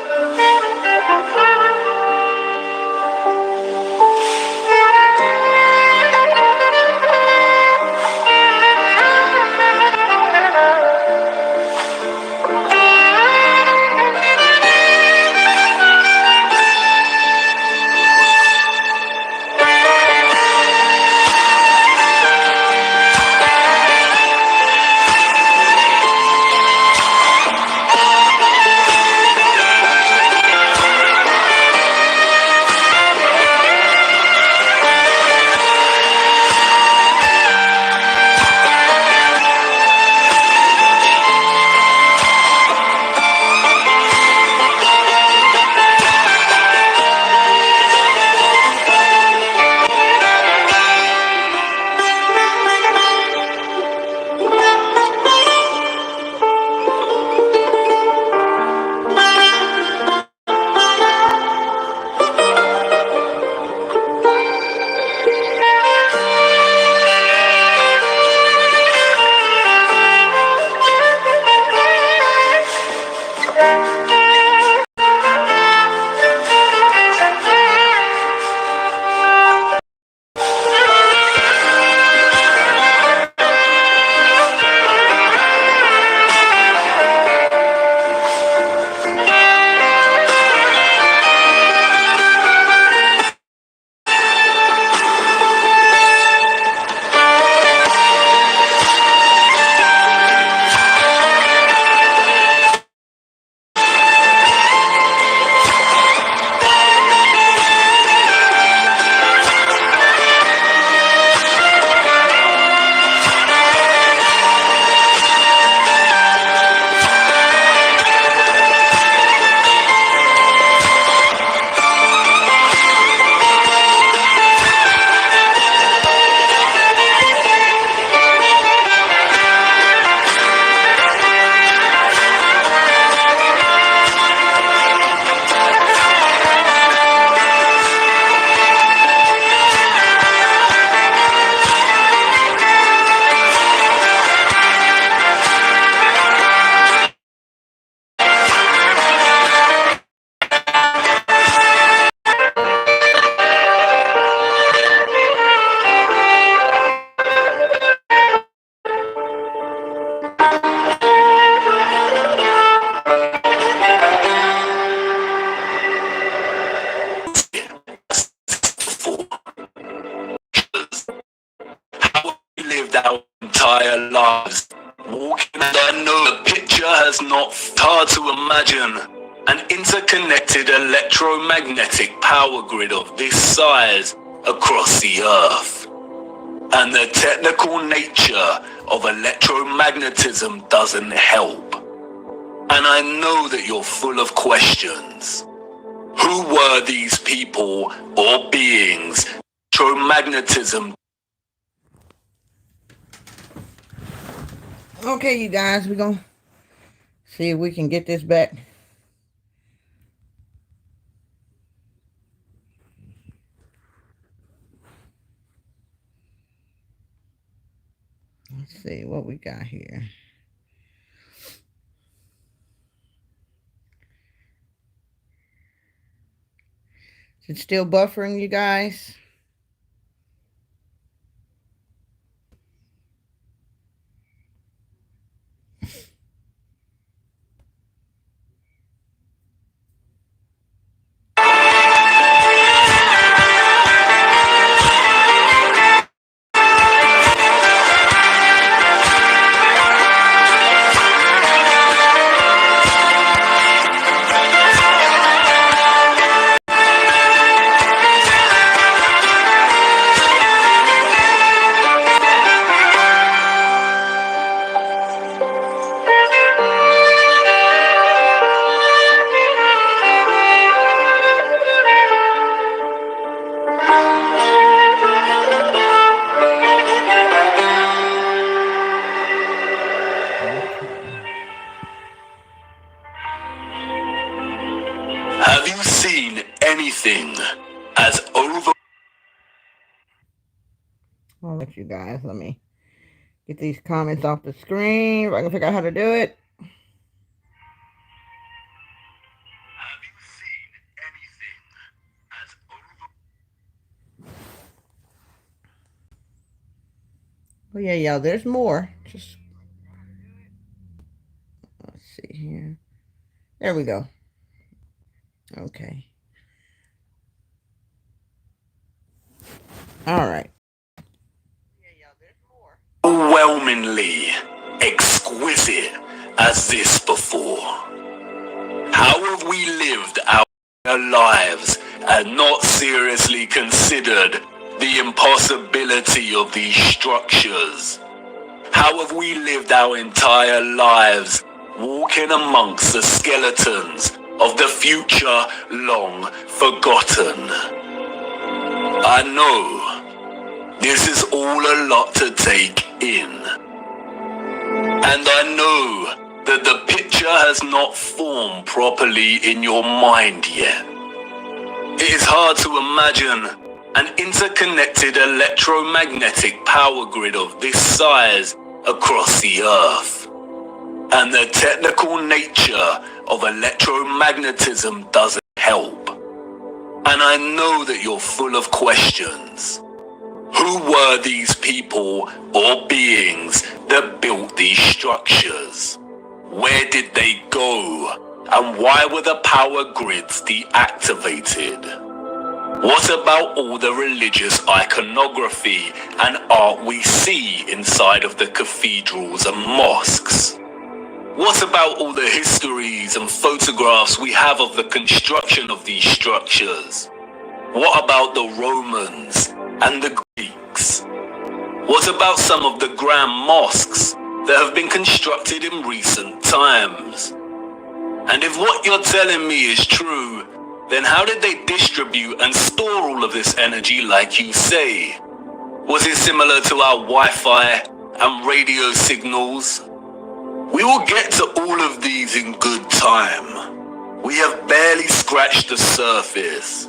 We lived our entire lives walking, and I know the picture has not hard to imagine an interconnected electromagnetic power grid of this size across the earth. And the technical nature of electromagnetism doesn't help. And I know that you're full of questions. Who were these people or beings? Electromagnetism. Okay, you guys, we're going to see if we can get this back. Let's see what we got here. Is it still buffering, you guys? Have you seen anything as over? I'll let you guys. Let me get these comments off the screen. If I can figure out how to do it. Have you seen anything as over? Oh yeah, yeah. There's more. Just let's see here. There we go. Okay. All right. Overwhelmingly exquisite as this before. How have we lived our lives and not seriously considered the impossibility of these structures? How have we lived our entire lives walking amongst the skeletons of the future long forgotten? I know this is all a lot to take in. And I know that the picture has not formed properly in your mind yet. It is hard to imagine an interconnected electromagnetic power grid of this size across the earth. And the technical nature of electromagnetism doesn't help. And I know that you're full of questions. Who were these people or beings that built these structures? Where did they go? And why were the power grids deactivated? What about all the religious iconography and art we see inside of the cathedrals and mosques? What about all the histories and photographs we have of the construction of these structures? What about the Romans and the Greeks? What about some of the grand mosques that have been constructed in recent times? And if what you're telling me is true, then how did they distribute and store all of this energy like you say? Was it similar to our Wi-Fi and radio signals? We will get to all of these in good time. We have barely scratched the surface.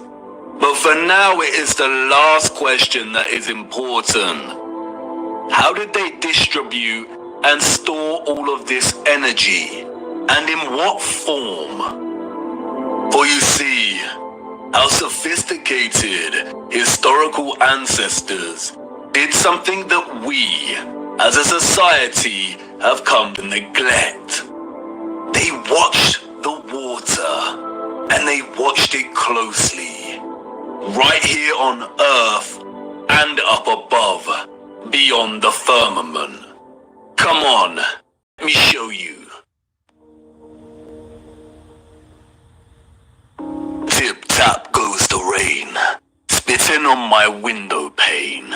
But for now, it is the last question that is important. How did they distribute and store all of this energy? And in what form? For you see, our sophisticated historical ancestors did something that we, as a society, have come to neglect. They watched the water, and they watched it closely, right here on Earth and up above, beyond the firmament. Come on, let me show you. Tip-tap goes the rain, spitting on my window pane.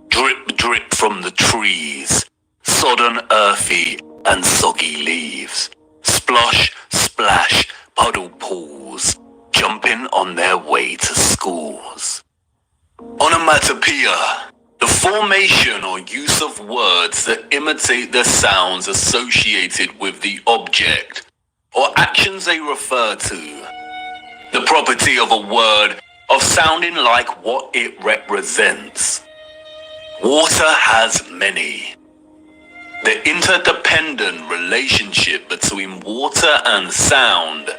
Drip, drip from the trees, sodden, earthy, and soggy leaves. Splosh, splash, puddle pools, jumping on their way to schools. Onomatopoeia, the formation or use of words that imitate the sounds associated with the object or actions they refer to. The property of a word of sounding like what it represents. Water has many. The interdependent relationship between water and sound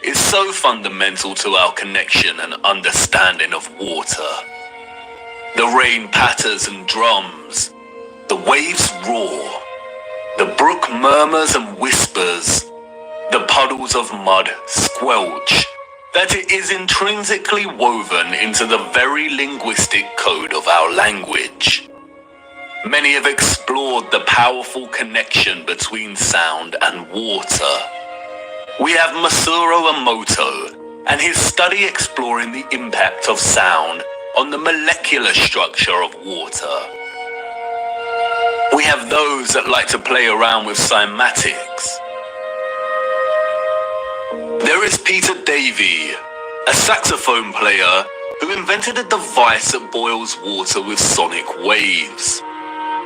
is so fundamental to our connection and understanding of water. The rain patters and drums, the waves roar, the brook murmurs and whispers, the puddles of mud squelch, that it is intrinsically woven into the very linguistic code of our language. Many have explored the powerful connection between sound and water. We have Masaru Emoto and his study exploring the impact of sound on the molecular structure of water. We have those that like to play around with cymatics. There is Peter Davey, a saxophone player who invented a device that boils water with sonic waves.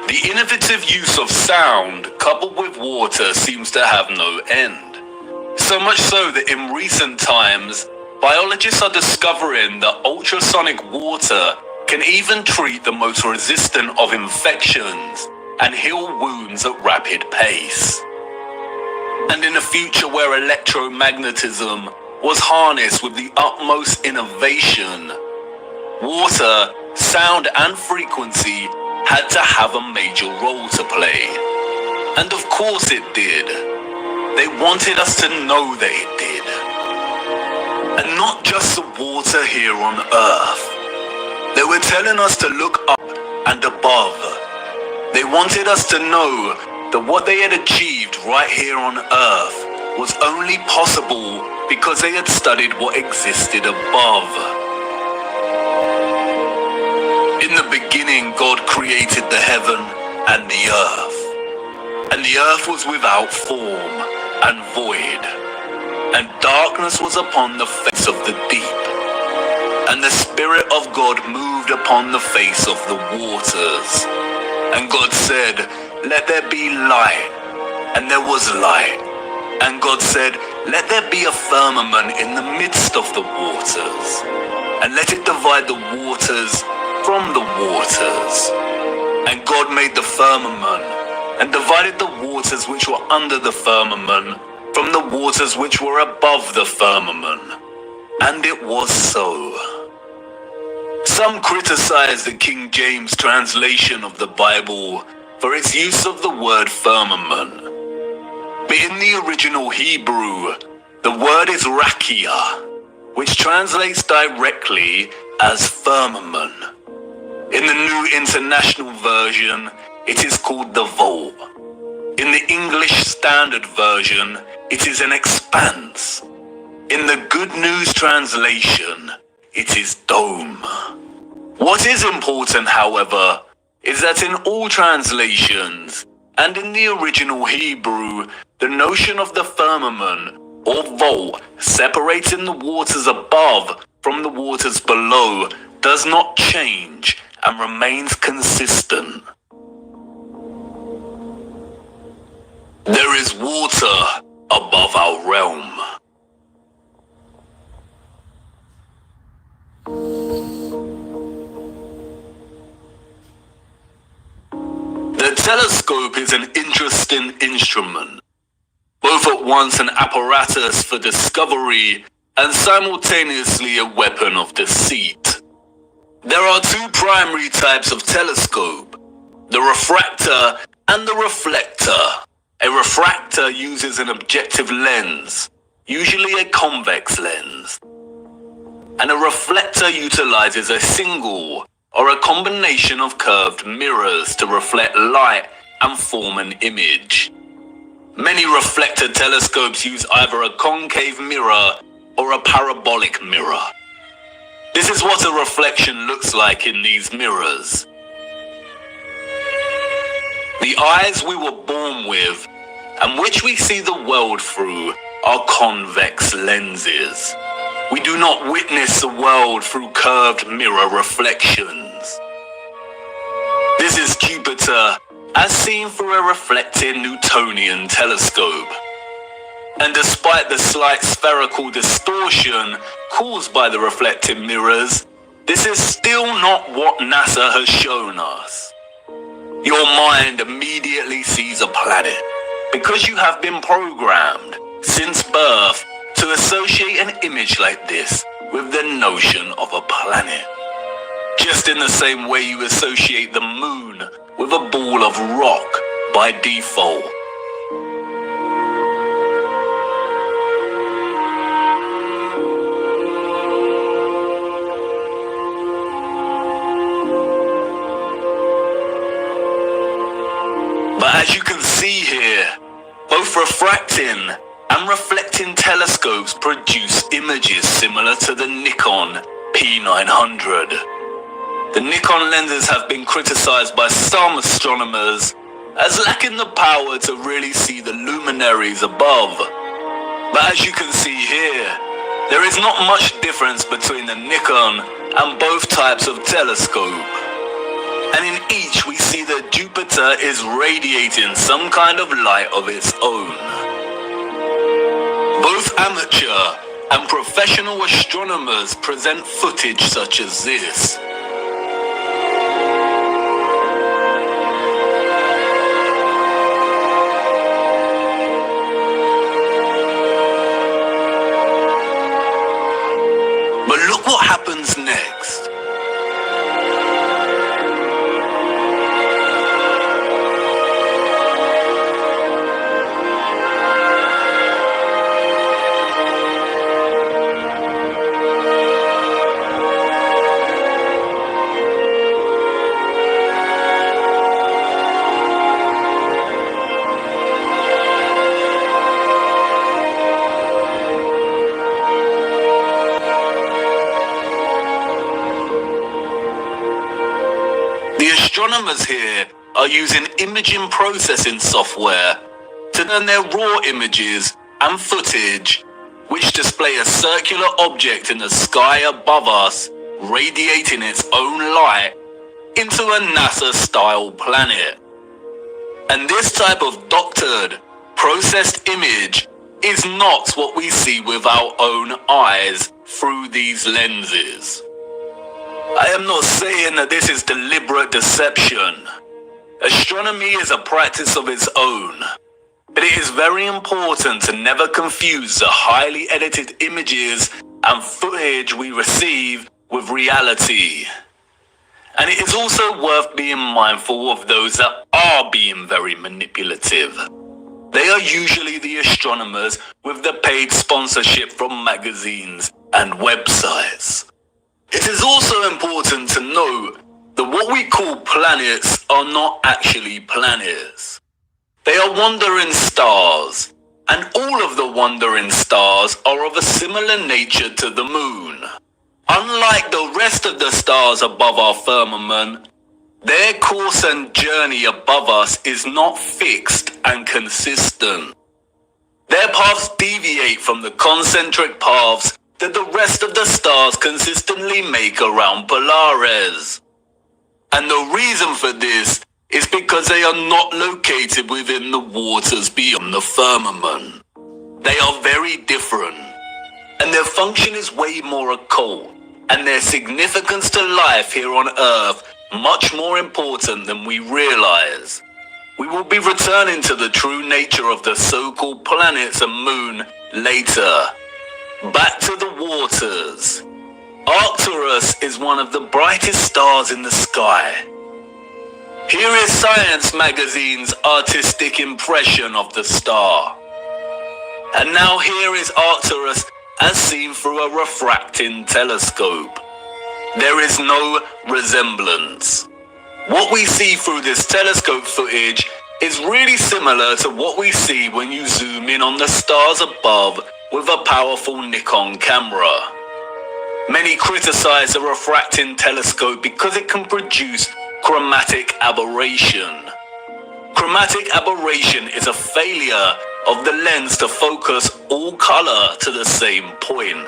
The innovative use of sound coupled with water seems to have no end. So much so that in recent times, biologists are discovering that ultrasonic water can even treat the most resistant of infections and heal wounds at rapid pace. And in a future where electromagnetism was harnessed with the utmost innovation, water, sound and frequency had to have a major role to play. And of course it did. They wanted us to know that it did. And not just the water here on Earth. They were telling us to look up and above. They wanted us to know that what they had achieved right here on Earth was only possible because they had studied what existed above. In the beginning, God created the heaven and the earth. And the earth was without form and void. And darkness was upon the face of the deep. And the Spirit of God moved upon the face of the waters. And God said, "Let there be light." And there was light. And God said, "Let there be a firmament in the midst of the waters. And let it divide the waters from the waters." And God made the firmament and divided the waters which were under the firmament from the waters which were above the firmament. And it was so. Some criticize the King James translation of the Bible for its use of the word firmament. But in the original Hebrew, the word is rakia, which translates directly as firmament. In the New International Version, it is called the vault. In the English Standard Version, it is an expanse. In the Good News Translation, it is dome. What is important, however, is that in all translations, and in the original Hebrew, the notion of the firmament or vault separating the waters above from the waters below does not change and remains consistent. There is water above our realm. The telescope is an interesting instrument, both at once an apparatus for discovery and simultaneously a weapon of deceit. There are two primary types of telescope, the refractor and the reflector. A refractor uses an objective lens, usually a convex lens, and a reflector utilizes a single or a combination of curved mirrors to reflect light and form an image. Many reflector telescopes use either a concave mirror or a parabolic mirror. This is what a reflection looks like in these mirrors. The eyes we were born with, and which we see the world through, are convex lenses. We do not witness the world through curved mirror reflections. This is Jupiter, as seen through a reflecting Newtonian telescope. And despite the slight spherical distortion caused by the reflecting mirrors, this is still not what NASA has shown us. Your mind immediately sees a planet because you have been programmed since birth to associate an image like this with the notion of a planet. Just in the same way you associate the moon with a ball of rock by default. But as you can see here, both refracting and reflecting telescopes produce images similar to the Nikon P900. The Nikon lenses have been criticized by some astronomers as lacking the power to really see the luminaries above. But as you can see here, there is not much difference between the Nikon and both types of telescope. And in each we see that Jupiter is radiating some kind of light of its own. Both amateur and professional astronomers present footage such as this. But look what happens next. Astronomers here are using imaging processing software to turn their raw images and footage, which display a circular object in the sky above us, radiating its own light, into a NASA-style planet. And this type of doctored, processed image is not what we see with our own eyes through these lenses. I am not saying that this is deliberate deception. Astronomy is a practice of its own. But it is very important to never confuse the highly edited images and footage we receive with reality. And it is also worth being mindful of those that are being very manipulative. They are usually the astronomers with the paid sponsorship from magazines and websites. It is also important to note that what we call planets are not actually planets. They are wandering stars, and all of the wandering stars are of a similar nature to the moon. Unlike the rest of the stars above our firmament, their course and journey above us is not fixed and consistent. Their paths deviate from the concentric paths that the rest of the stars consistently make around Polaris. And the reason for this is because they are not located within the waters beyond the firmament. They are very different, and their function is way more occult, and their significance to life here on Earth much more important than we realize. We will be returning to the true nature of the so-called planets and moon later. Back to the waters. Arcturus is one of the brightest stars in the sky. Here is Science Magazine's artistic impression of the star. And now here is Arcturus as seen through a refracting telescope. There is no resemblance. What we see through this telescope footage is really similar to what we see when you zoom in on the stars above with a powerful Nikon camera. Many criticize the refracting telescope because it can produce chromatic aberration. Chromatic aberration is a failure of the lens to focus all color to the same point.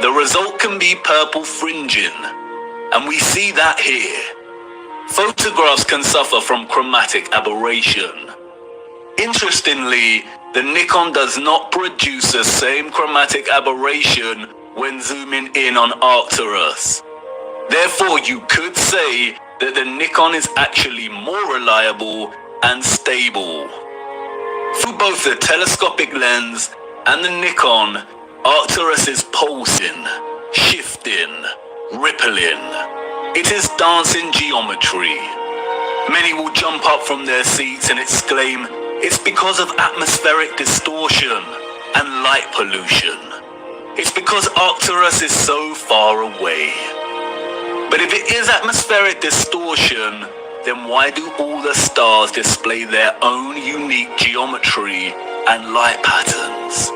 The result can be purple fringing, and we see that here. Photographs can suffer from chromatic aberration. Interestingly, the Nikon does not produce the same chromatic aberration when zooming in on Arcturus. Therefore, you could say that the Nikon is actually more reliable and stable. Through both the telescopic lens and the Nikon, Arcturus is pulsing, shifting, rippling. It is dancing geometry. Many will jump up from their seats and exclaim, it's because of atmospheric distortion and light pollution. It's because Arcturus is so far away. But if it is atmospheric distortion, then why do all the stars display their own unique geometry and light patterns?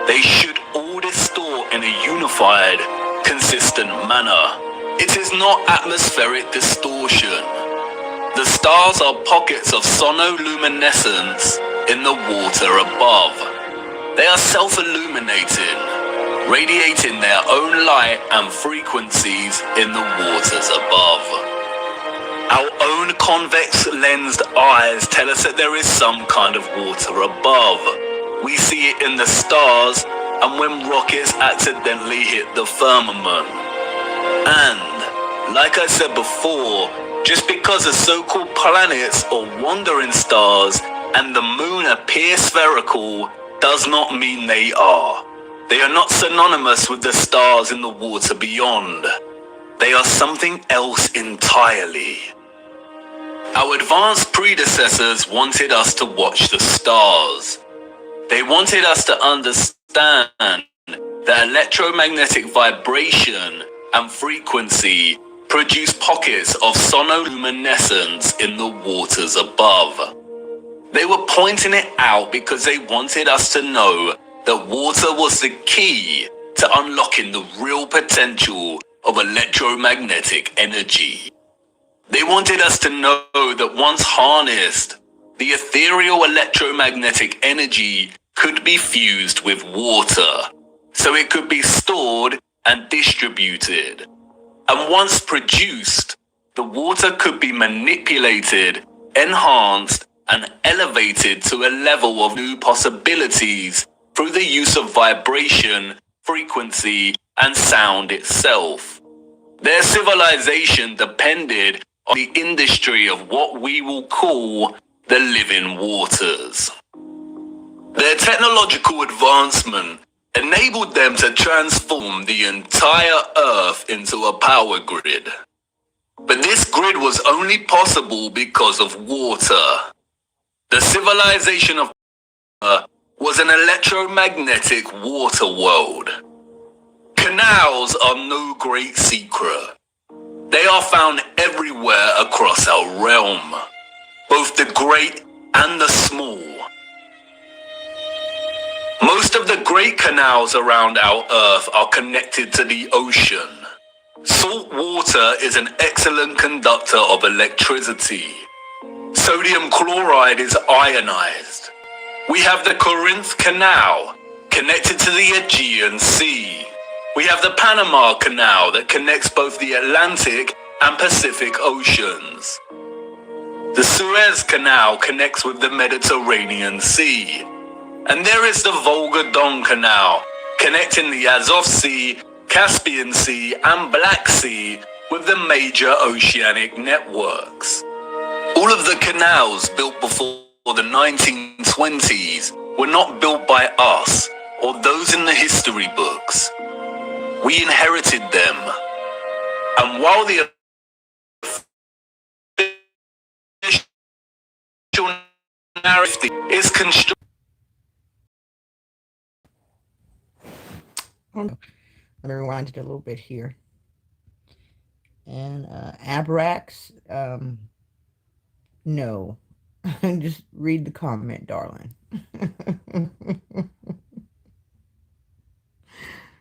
They should all distort in a unified, consistent manner. It is not atmospheric distortion. The stars are pockets of sonoluminescence in the water above. They are self-illuminating, radiating their own light and frequencies in the waters above. Our own convex-lensed eyes tell us that there is some kind of water above. We see it in the stars and when rockets accidentally hit the firmament. And, like I said before, just because the so-called planets or wandering stars and the moon appear spherical does not mean they are. They are not synonymous with the stars in the water beyond. They are something else entirely. Our advanced predecessors wanted us to watch the stars. They wanted us to understand that electromagnetic vibration and frequency produce pockets of sonoluminescence in the waters above. They were pointing it out because they wanted us to know that water was the key to unlocking the real potential of electromagnetic energy. They wanted us to know that once harnessed, the ethereal electromagnetic energy could be fused with water, so it could be stored and distributed. And once produced, the water could be manipulated, enhanced, and elevated to a level of new possibilities through the use of vibration, frequency, and sound itself. Their civilization depended on the industry of what we will call the living waters. Their technological advancement enabled them to transform the entire Earth into a power grid. But this grid was only possible because of water. The civilization of was an electromagnetic water world. Canals are no great secret. They are found everywhere across our realm, both the great and the small. Most of the great canals around our Earth are connected to the ocean. Salt water is an excellent conductor of electricity. Sodium chloride is ionized. We have the Corinth Canal, connected to the Aegean Sea. We have the Panama Canal that connects both the Atlantic and Pacific Oceans. The Suez Canal connects with the Mediterranean Sea. And there is the Volga-Don Canal, connecting the Azov Sea, Caspian Sea and Black Sea with the major oceanic networks. All of the canals built before the 1920s were not built by us or those in the history books. We inherited them. And while the official narrative is constructed, let me rewind it a little bit here. And Abrax, no. Just read the comment, darling.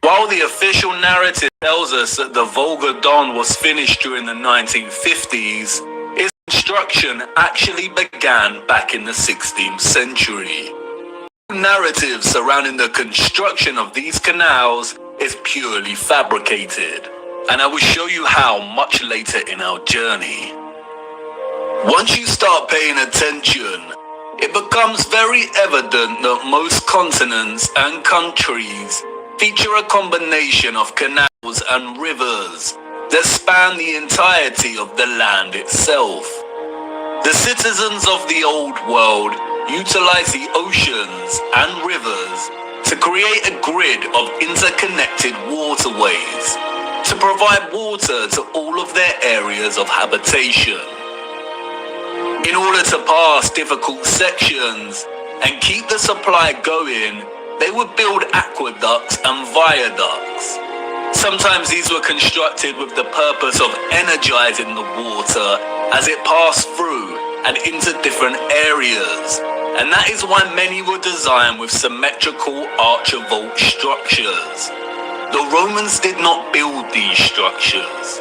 While the official narrative tells us that the Volga-Don was finished during the 1950s, its construction actually began back in the 16th century. The narrative surrounding the construction of these canals is purely fabricated, and I will show you how much later in our journey. Once you start paying attention, it becomes very evident that most continents and countries feature a combination of canals and rivers that span the entirety of the land itself. The citizens of the old world utilize the oceans and rivers to create a grid of interconnected waterways to provide water to all of their areas of habitation. In order to pass difficult sections and keep the supply going, they would build aqueducts and viaducts. Sometimes these were constructed with the purpose of energizing the water as it passed through and into different areas. And that is why many were designed with symmetrical archivolt structures. The Romans did not build these structures.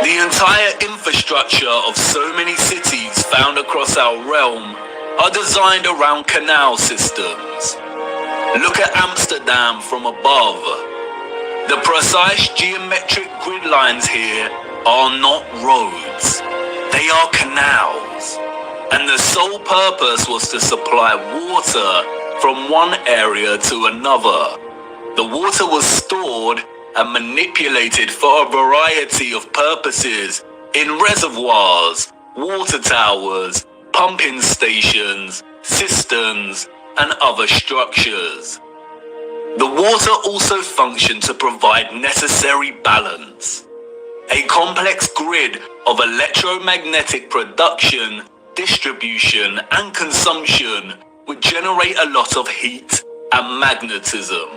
The entire infrastructure of so many cities found across our realm are designed around canal systems. Look at Amsterdam from above. The precise geometric grid lines here are not roads, they are canals. And the sole purpose was to supply water from one area to another. The water was stored and manipulated for a variety of purposes in reservoirs, water towers, pumping stations, cisterns, and other structures. The water also functioned to provide necessary balance. A complex grid of electromagnetic production, distribution, and consumption would generate a lot of heat and magnetism.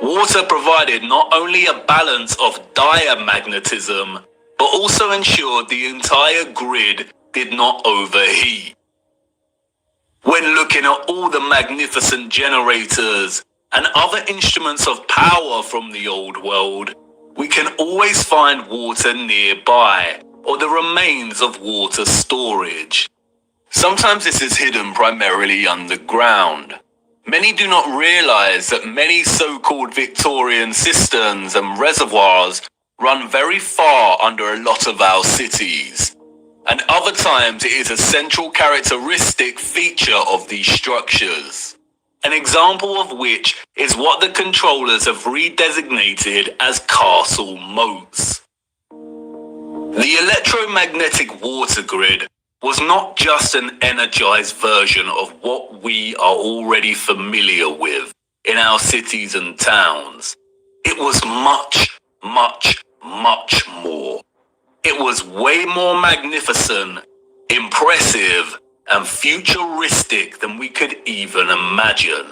Water provided not only a balance of diamagnetism, but also ensured the entire grid did not overheat. When looking at all the magnificent generators and other instruments of power from the old world, we can always find water nearby, or the remains of water storage. Sometimes this is hidden primarily underground. Many do not realize that many so-called Victorian cisterns and reservoirs run very far under a lot of our cities. And other times it is a central characteristic feature of these structures. An example of which is what the controllers have redesignated as castle moats. The electromagnetic water grid was not just an energized version of what we are already familiar with in our cities and towns. It was much, much, much more. It was way more magnificent, impressive, and futuristic than we could even imagine.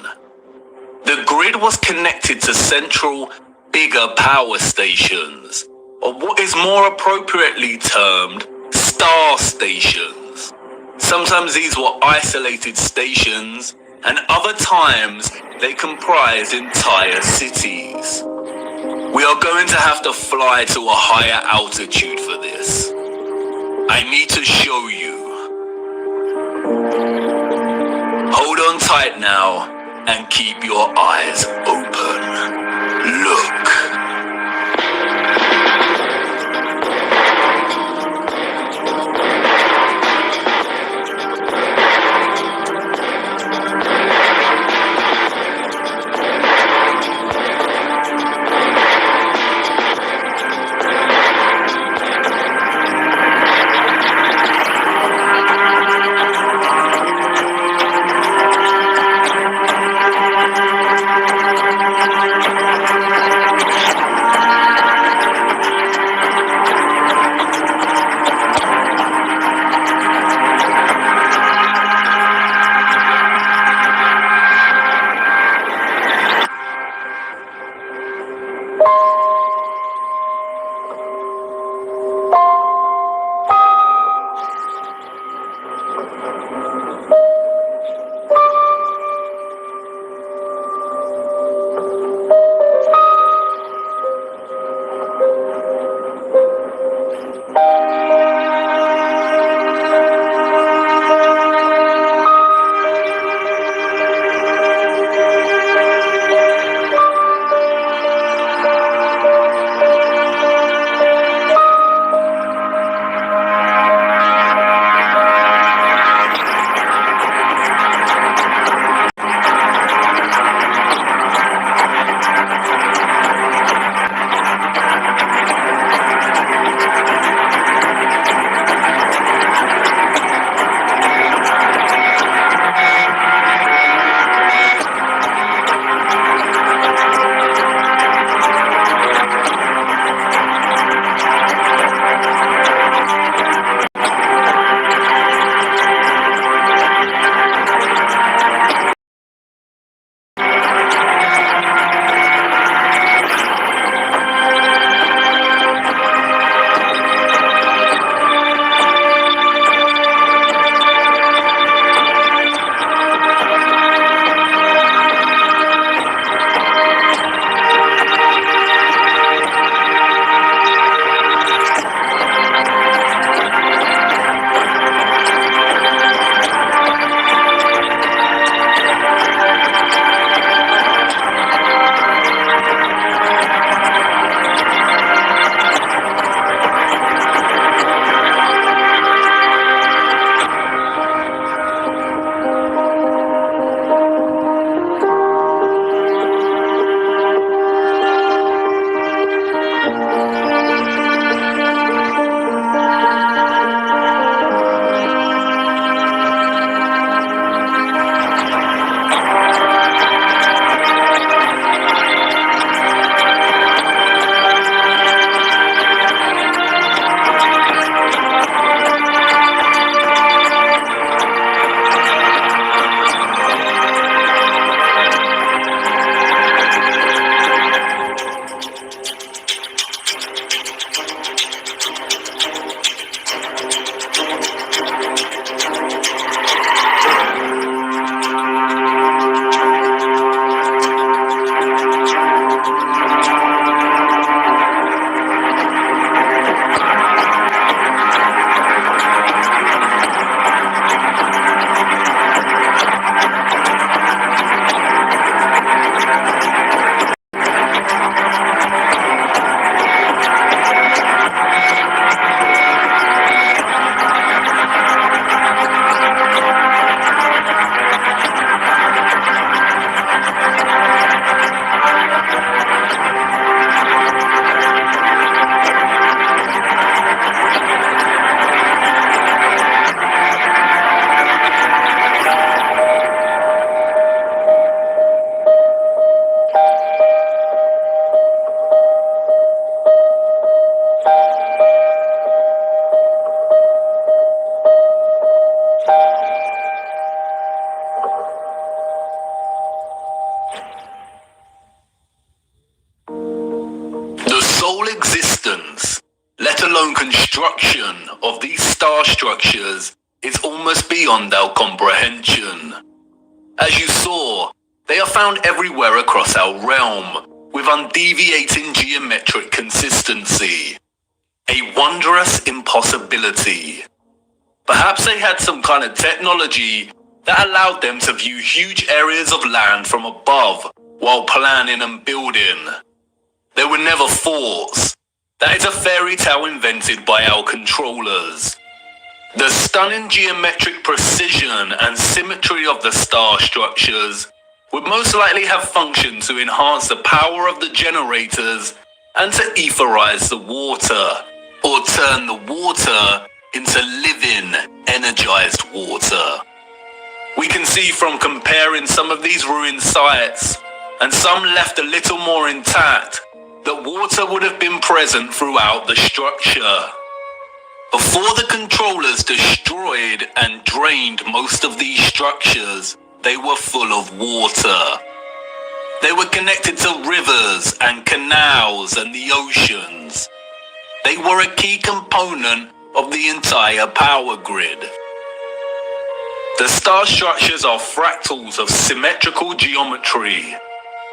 The grid was connected to central, bigger power stations, or what is more appropriately termed star stations. Sometimes these were isolated stations, and other times they comprised entire cities. We are going to have to fly to a higher altitude for this. I need to show you. Hold on tight now and keep your eyes open. Look. whole existence, let alone construction, of these star structures is almost beyond our comprehension. As you saw, they are found everywhere across our realm, with undeviating geometric consistency. A wondrous impossibility. Perhaps they had some kind of technology that allowed them to view huge areas of land from above while planning and building. They were never forts. That is a fairy tale invented by our controllers. The stunning geometric precision and symmetry of the star structures would most likely have functioned to enhance the power of the generators and to etherize the water, or turn the water into living, energized water. We can see from comparing some of these ruined sites, and some left a little more intact, that water would have been present throughout the structure. Before the controllers destroyed and drained most of these structures, they were full of water. They were connected to rivers and canals and the oceans. They were a key component of the entire power grid. The star structures are fractals of symmetrical geometry,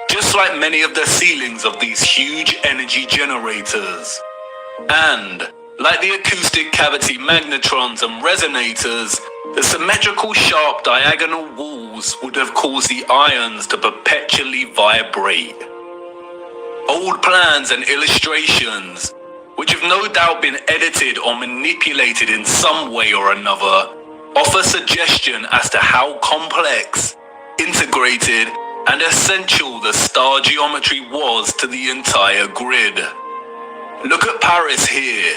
just like many of the ceilings of these huge energy generators. And, like the acoustic cavity magnetrons and resonators, the symmetrical sharp diagonal walls would have caused the ions to perpetually vibrate. Old plans and illustrations, which have no doubt been edited or manipulated in some way or another, offer suggestion as to how complex, integrated, and essential the star geometry was to the entire grid. Look at Paris here.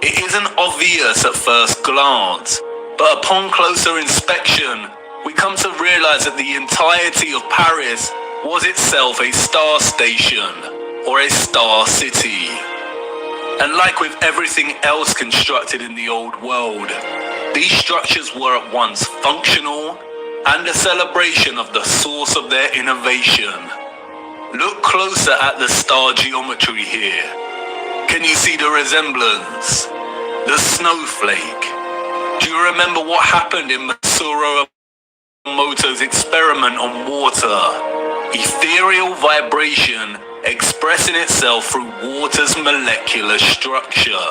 It isn't obvious at first glance, but upon closer inspection, we come to realize that the entirety of Paris was itself a star station, or a star city. And like with everything else constructed in the old world, these structures were at once functional and a celebration of the source of their innovation. Look closer at the star geometry here. Can you see the resemblance? The snowflake. Do you remember what happened in Masaru Emoto's experiment on water? Ethereal vibration expressing itself through water's molecular structure.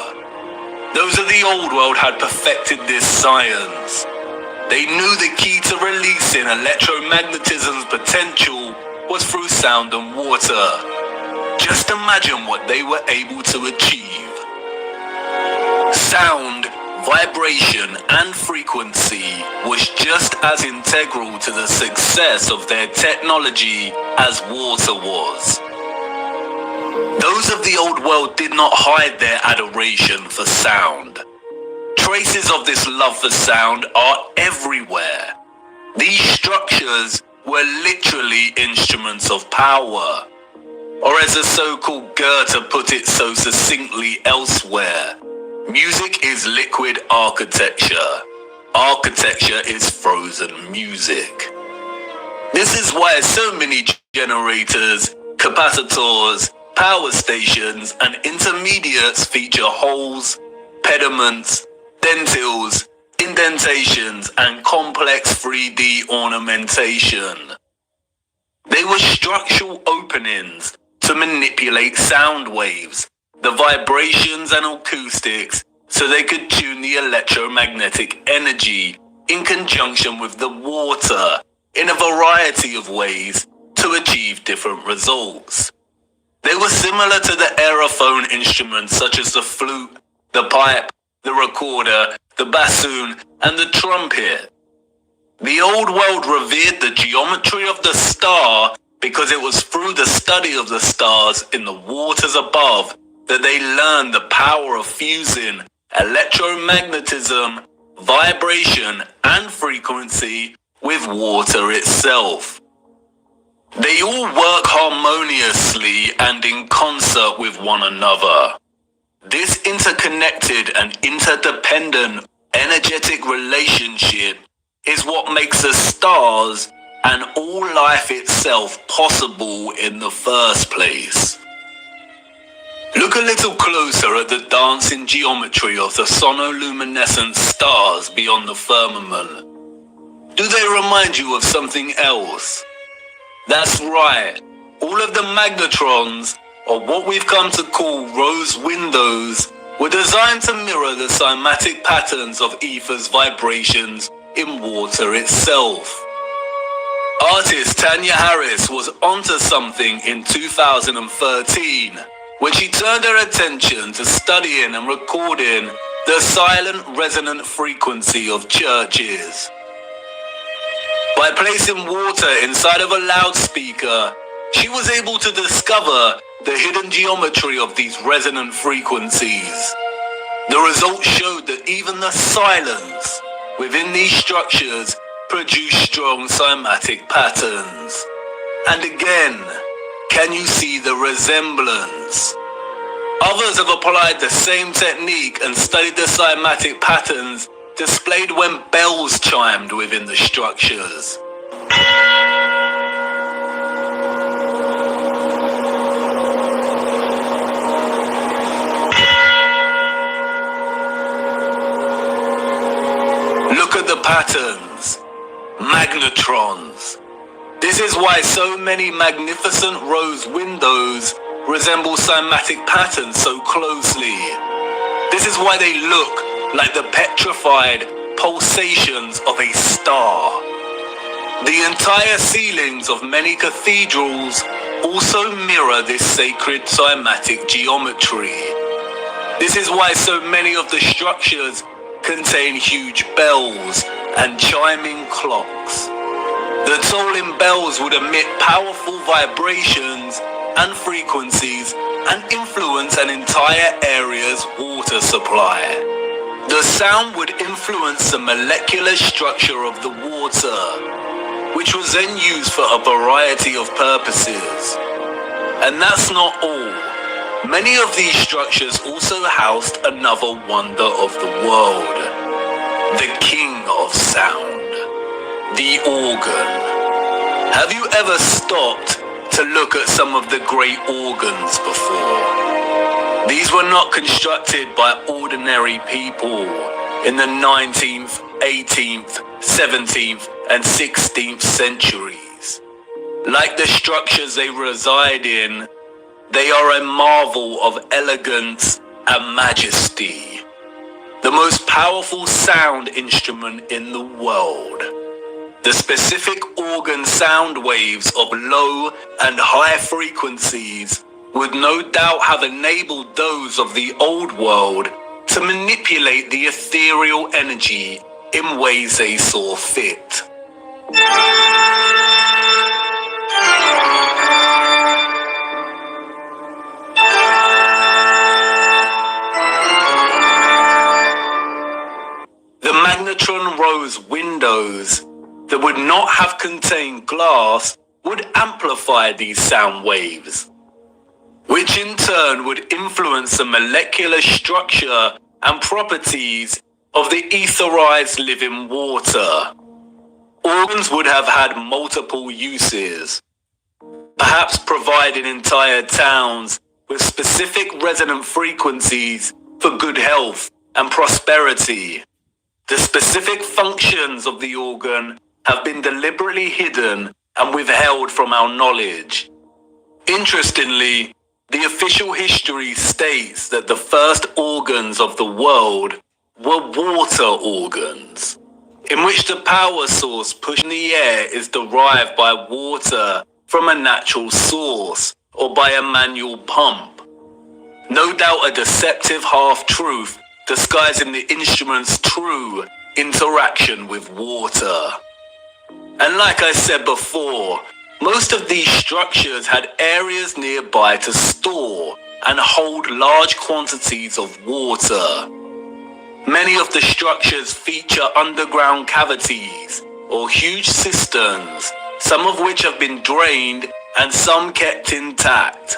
Those of the old world had perfected this science. They knew the key to releasing electromagnetism's potential was through sound and water. Just imagine what they were able to achieve. Sound, vibration, and frequency was just as integral to the success of their technology as water was. Those of the old world did not hide their adoration for sound. Traces of this love for sound are everywhere. These structures were literally instruments of power. Or as the so-called Goethe put it so succinctly elsewhere, music is liquid architecture. Architecture is frozen music. This is why so many generators, capacitors, power stations, and intermediates feature holes, pediments, dentils, indentations, and complex 3D ornamentation. They were structural openings to manipulate sound waves, the vibrations and acoustics, so they could tune the electromagnetic energy in conjunction with the water in a variety of ways to achieve different results. They were similar to the aerophone instruments such as the flute, the pipe, the recorder, the bassoon, and the trumpet. The old world revered the geometry of the star because it was through the study of the stars in the waters above that they learned the power of fusing electromagnetism, vibration, and frequency with water itself. They all work harmoniously and in concert with one another. This interconnected and interdependent energetic relationship is what makes the stars and all life itself possible in the first place. Look a little closer at the dancing geometry of the sonoluminescent stars beyond the firmament. Do they remind you of something else? That's right. All of the magnetrons, or what we've come to call rose windows, were designed to mirror the cymatic patterns of ether's vibrations in water itself. Artist Tanya Harris was onto something in 2013 when she turned her attention to studying and recording the silent resonant frequency of churches. By placing water inside of a loudspeaker, she was able to discover the hidden geometry of these resonant frequencies. The results showed that even the silence within these structures produced strong cymatic patterns. And again, can you see the resemblance? Others have applied the same technique and studied the cymatic patterns displayed when bells chimed within the structures. Look at the patterns. Magnetrons. This is why so many magnificent rose windows resemble cymatic patterns so closely. This is why they look like the petrified pulsations of a star. The entire ceilings of many cathedrals also mirror this sacred cymatic geometry. This is why so many of the structures contain huge bells and chiming clocks. The tolling bells would emit powerful vibrations and frequencies and influence an entire area's water supply. The sound would influence the molecular structure of the water, which was then used for a variety of purposes. And that's not all. Many of these structures also housed another wonder of the world, the king of sound, the organ. Have you ever stopped to look at some of the great organs before? These were not constructed by ordinary people in the 19th, 18th, 17th, and 16th centuries. Like the structures they reside in, they are a marvel of elegance and majesty. The most powerful sound instrument in the world. The specific organ sound waves of low and high frequencies would no doubt have enabled those of the old world to manipulate the ethereal energy in ways they saw fit. The magnetron rose windows that would not have contained glass would amplify these sound waves, which in turn would influence the molecular structure and properties of the etherized living water. Organs would have had multiple uses, perhaps providing entire towns with specific resonant frequencies for good health and prosperity. The specific functions of the organ have been deliberately hidden and withheld from our knowledge. Interestingly, the official history states that the first organs of the world were water organs, in which the power source pushing the air is derived by water from a natural source or by a manual pump. No doubt a deceptive half-truth disguising the instrument's true interaction with water. And like I said before, most of these structures had areas nearby to store and hold large quantities of water. Many of the structures feature underground cavities or huge cisterns, some of which have been drained and some kept intact.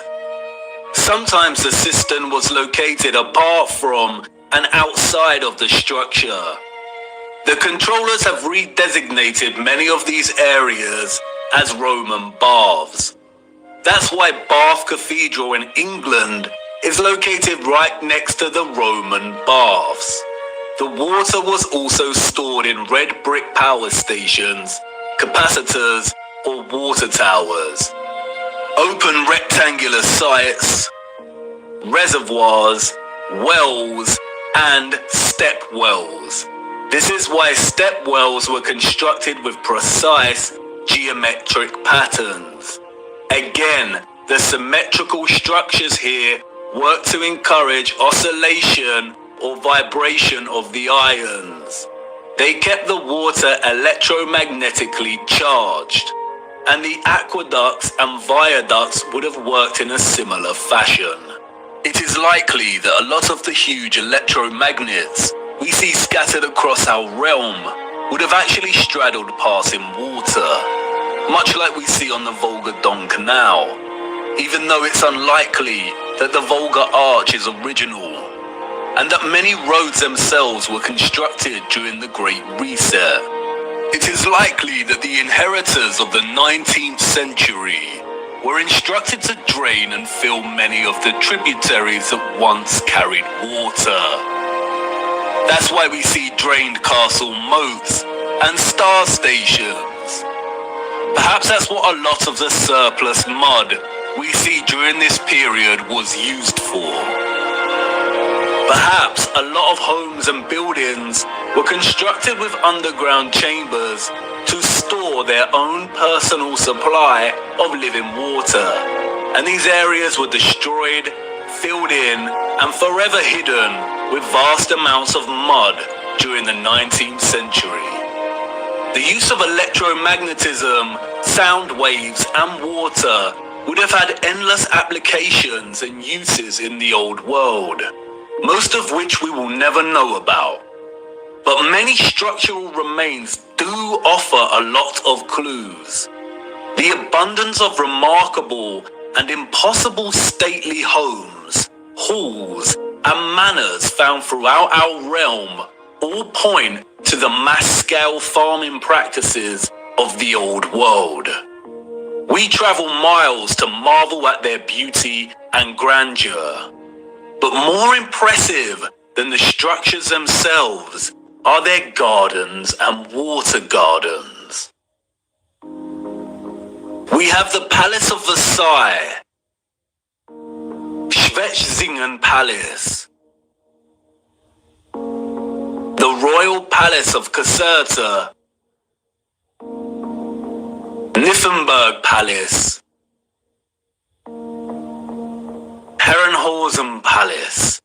Sometimes the cistern was located apart from and outside of the structure. The controllers have redesignated many of these areas as Roman baths. That's why Bath Cathedral in England is located right next to the Roman baths. The water was also stored in red brick power stations, capacitors, or water towers. Open rectangular sites, reservoirs, wells, and step wells. This is why step wells were constructed with precise geometric patterns. Again, the symmetrical structures here work to encourage oscillation or vibration of the ions. They kept the water electromagnetically charged, and the aqueducts and viaducts would have worked in a similar fashion. It is likely that a lot of the huge electromagnets we see scattered across our realm would have actually straddled passing water, much like we see on the Volga-Don Canal, even though it's unlikely that the Volga Arch is original, and that many roads themselves were constructed during the Great Reset. It is likely that the inheritors of the 19th century were instructed to drain and fill many of the tributaries that once carried water. That's why we see drained castle moats and star stations. Perhaps that's what a lot of the surplus mud we see during this period was used for. Perhaps a lot of homes and buildings were constructed with underground chambers to store their own personal supply of living water, and these areas were destroyed, filled in, and forever hidden with vast amounts of mud during the 19th century. The use of electromagnetism, sound waves, and water would have had endless applications and uses in the old world, most of which we will never know about. But many structural remains do offer a lot of clues. The abundance of remarkable and impossible stately homes, halls, and manors found throughout our realm all point to the mass-scale farming practices of the old world. We travel miles to marvel at their beauty and grandeur. But more impressive than the structures themselves are their gardens and water gardens. We have the Palace of Versailles, Schwetzingen Palace, the Royal Palace of Caserta, Nymphenburg Palace, Herrenhausen Palace.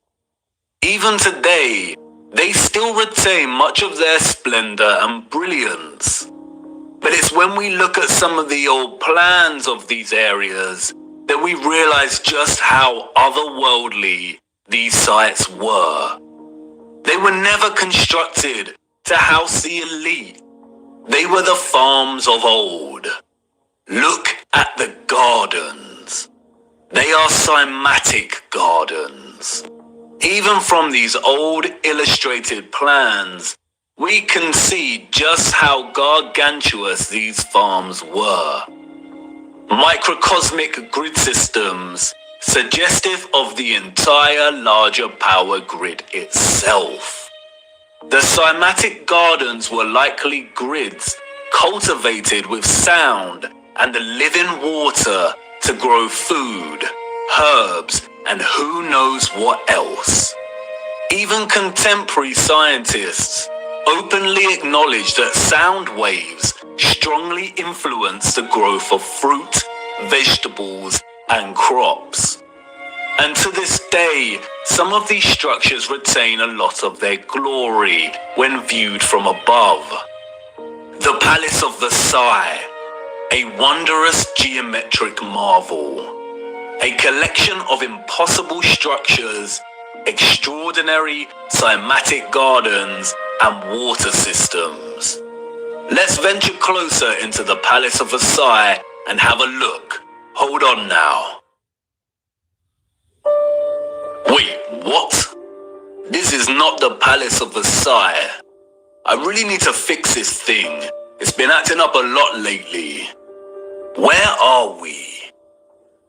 Even today, they still retain much of their splendor and brilliance. But it's when we look at some of the old plans of these areas that we realize just how otherworldly these sites were. They were never constructed to house the elite. They were the farms of old. Look at the gardens. They are cymatic gardens. Even from these old illustrated plans, we can see just how gargantuous these farms were. Microcosmic grid systems, suggestive of the entire larger power grid itself. The cymatic gardens were likely grids cultivated with sound and the living water to grow food, herbs, and who knows what else. Even contemporary scientists openly acknowledge that sound waves strongly influence the growth of fruit, vegetables, and crops. And to this day, some of these structures retain a lot of their glory when viewed from above. The Palace of Versailles, a wondrous geometric marvel. A collection of impossible structures, extraordinary cymatic gardens, and water systems. Let's venture closer into the Palace of Versailles and have a look. Hold on now. Wait, what? This is not the Palace of Versailles. I really need to fix this thing. It's been acting up a lot lately. Where are we?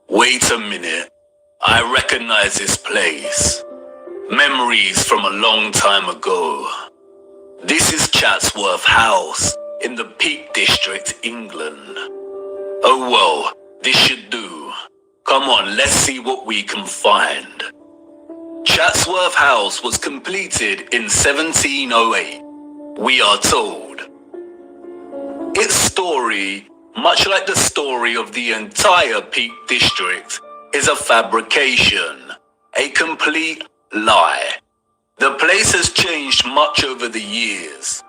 Wait a minute. I recognize this place. Memories from a long time ago. This is Chatsworth House in the Peak District, England. Oh well, this should do. Come on, let's see what we can find. Chatsworth House was completed in 1708, we are told. Its story, much like the story of the entire Peak District, is a fabrication, a complete lie. The place has changed much over the years.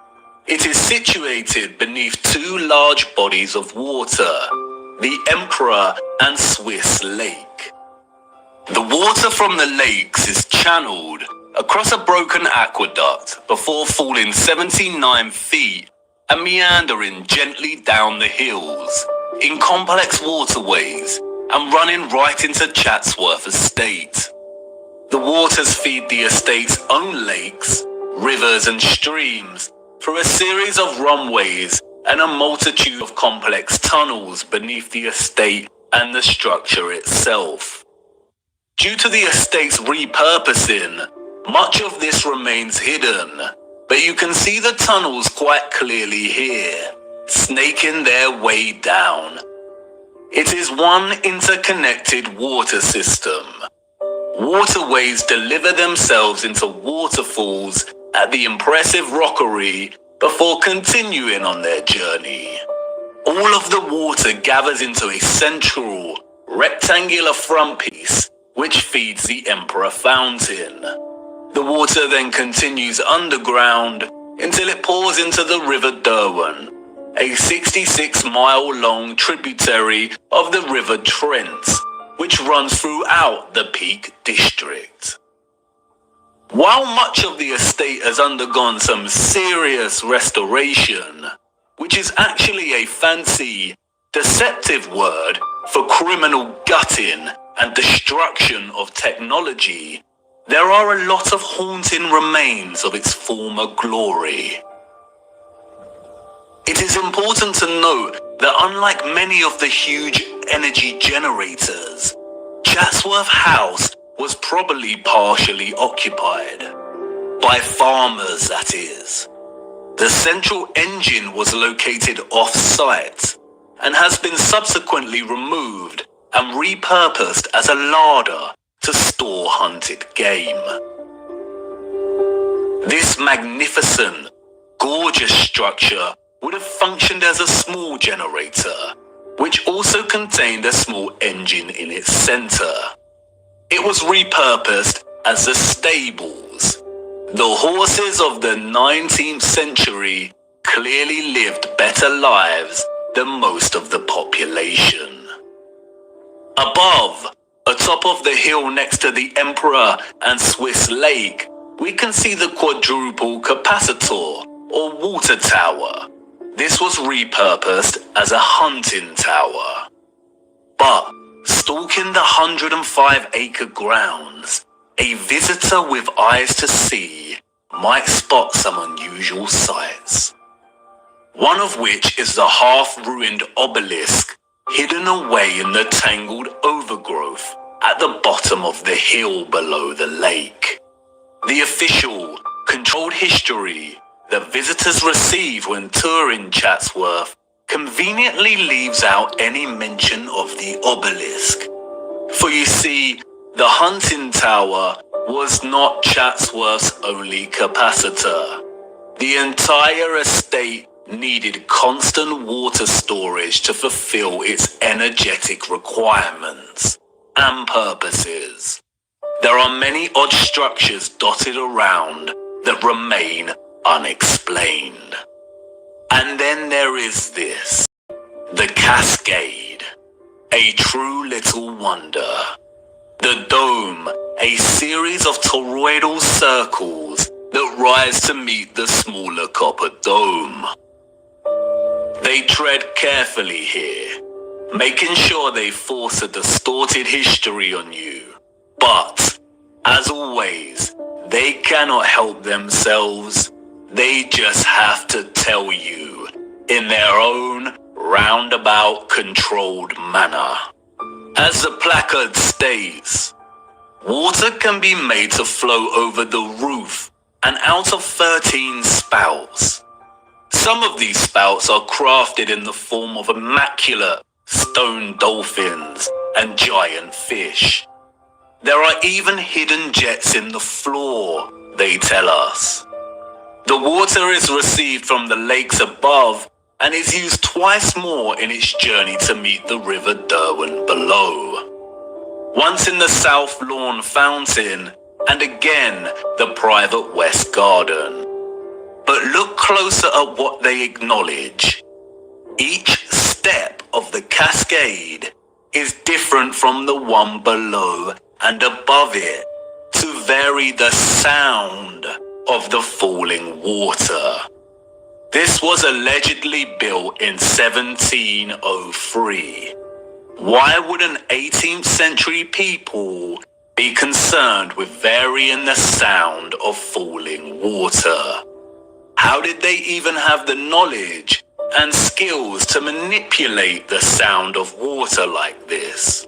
It is situated beneath two large bodies of water, the Emperor and Swiss Lake. The water from the lakes is channeled across a broken aqueduct before falling 79 feet and meandering gently down the hills in complex waterways and running right into Chatsworth Estate. The waters feed the estate's own lakes, rivers and streams through a series of runways and a multitude of complex tunnels beneath the estate and the structure itself. Due to the estate's repurposing, much of this remains hidden, but you can see the tunnels quite clearly here, snaking their way down. It is one interconnected water system. Waterways deliver themselves into waterfalls at the impressive rockery before continuing on their journey. All of the water gathers into a central, rectangular front piece which feeds the Emperor Fountain. The water then continues underground until it pours into the River Derwent, a 66-mile-long tributary of the River Trent, which runs throughout the Peak District. While much of the estate has undergone some serious restoration, which is actually a fancy, deceptive word for criminal gutting and destruction of technology, there are a lot of haunting remains of its former glory. It is important to note that unlike many of the huge energy generators, Chatsworth House was probably partially occupied. By farmers, that is. The central engine was located off-site and has been subsequently removed and repurposed as a larder to store hunted game. This magnificent, gorgeous structure would have functioned as a small generator, which also contained a small engine in its center. It was repurposed as the stables. The horses of the 19th century clearly lived better lives than most of the population. Above, atop of the hill next to the Emperor and Swiss Lake, we can see the quadruple capacitor or water tower. This was repurposed as a hunting tower. But stalking the 105-acre grounds, a visitor with eyes to see might spot some unusual sights. One of which is the half-ruined obelisk hidden away in the tangled overgrowth at the bottom of the hill below the lake. The official, controlled history that visitors receive when touring Chatsworth conveniently leaves out any mention of the obelisk. For you see, the hunting tower was not Chatsworth's only capacitor. The entire estate needed constant water storage to fulfill its energetic requirements and purposes. There are many odd structures dotted around that remain unexplained. And then there is this, the Cascade, a true little wonder. The dome, a series of toroidal circles that rise to meet the smaller copper dome. They tread carefully here, making sure they force a distorted history on you. But, as always, they cannot help themselves. They just have to tell you, in their own roundabout controlled manner. As the placard states, Water can be made to flow over the roof and out of 13 spouts. Some of these spouts are crafted in the form of immaculate stone dolphins and giant fish. There are even hidden jets in the floor, they tell us. The water is received from the lakes above and is used twice more in its journey to meet the River Derwent below. Once in the South Lawn Fountain, and again the private West Garden. But look closer at what they acknowledge. Each step of the cascade is different from the one below and above it to vary the sound of the falling water. This was allegedly built in 1703. Why would an 18th century people be concerned with varying the sound of falling water? How did they even have the knowledge and skills to manipulate the sound of water like this?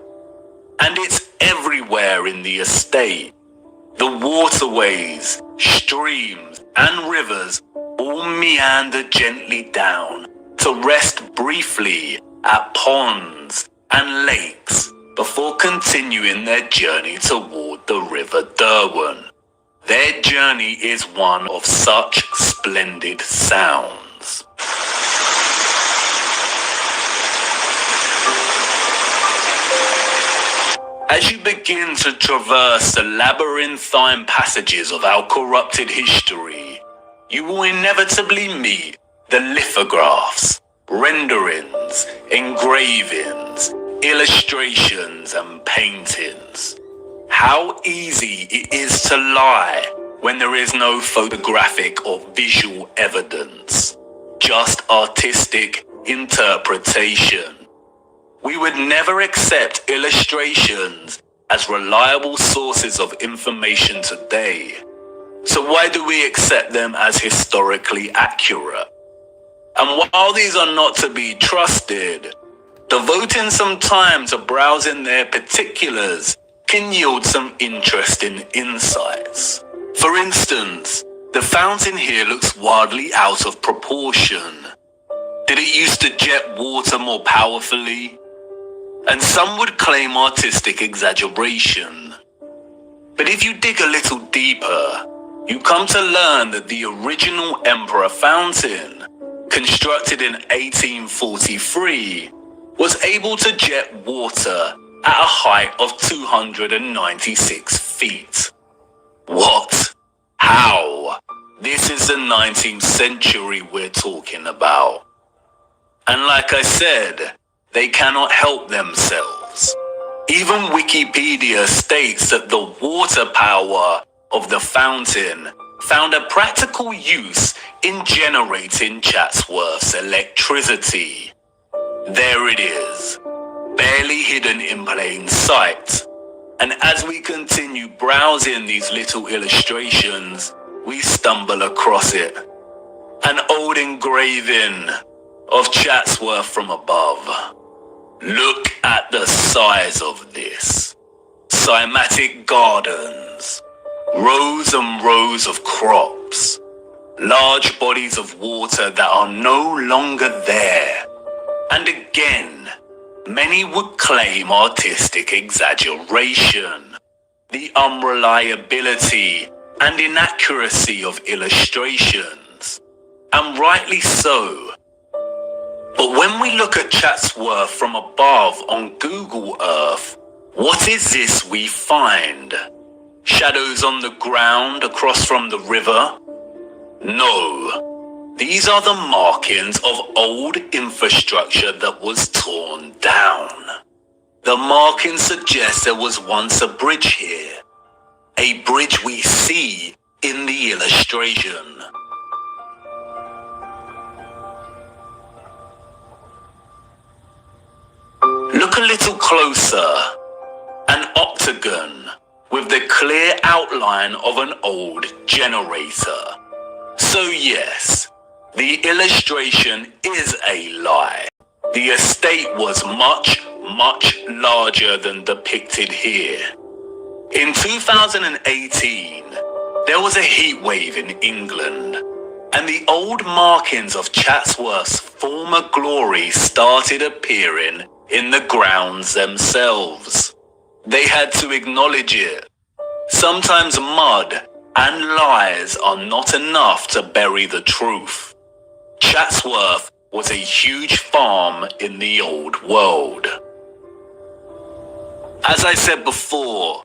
And it's everywhere in the estate. The waterways, streams, and rivers all meander gently down to rest briefly at ponds and lakes before continuing their journey toward the River Derwent. Their journey is one of such splendid sounds. As you begin to traverse the labyrinthine passages of our corrupted history, you will inevitably meet the lithographs, renderings, engravings, illustrations, and paintings. How easy it is to lie when there is no photographic or visual evidence, just artistic interpretation. We would never accept illustrations as reliable sources of information today. So why do we accept them as historically accurate? And while these are not to be trusted, devoting some time to browsing their particulars can yield some interesting insights. For instance, the fountain here looks wildly out of proportion. Did it used to jet water more powerfully? And some would claim artistic exaggeration. But if you dig a little deeper, you come to learn that the original Emperor fountain, constructed in 1843, was able to jet water at a height of 296 feet. What? How? This is the 19th century we're talking about. And like I said, they cannot help themselves. Even Wikipedia states that the water power of the fountain found a practical use in generating Chatsworth's electricity. There it is, barely hidden in plain sight. And as we continue browsing these little illustrations, we stumble across it. An old engraving of Chatsworth from above. Look at the size of this. Cymatic gardens, rows and rows of crops, large bodies of water that are no longer there. And again, many would claim artistic exaggeration, the unreliability and inaccuracy of illustrations, and rightly so. But when we look at Chatsworth from above on Google Earth, what is this we find? Shadows on the ground across from the river? No. These are the markings of old infrastructure that was torn down. The markings suggest there was once a bridge here. A bridge we see in the illustration. Look a little closer. An octagon with the clear outline of an old generator. So yes, the illustration is a lie. The estate was much, much larger than depicted here. In 2018, there was a heat wave in England, and the old markings of Chatsworth's former glory started appearing in the grounds themselves. They had to acknowledge it. Sometimes mud and lies are not enough to bury the truth. Chatsworth was a huge farm in the old world. As I said before,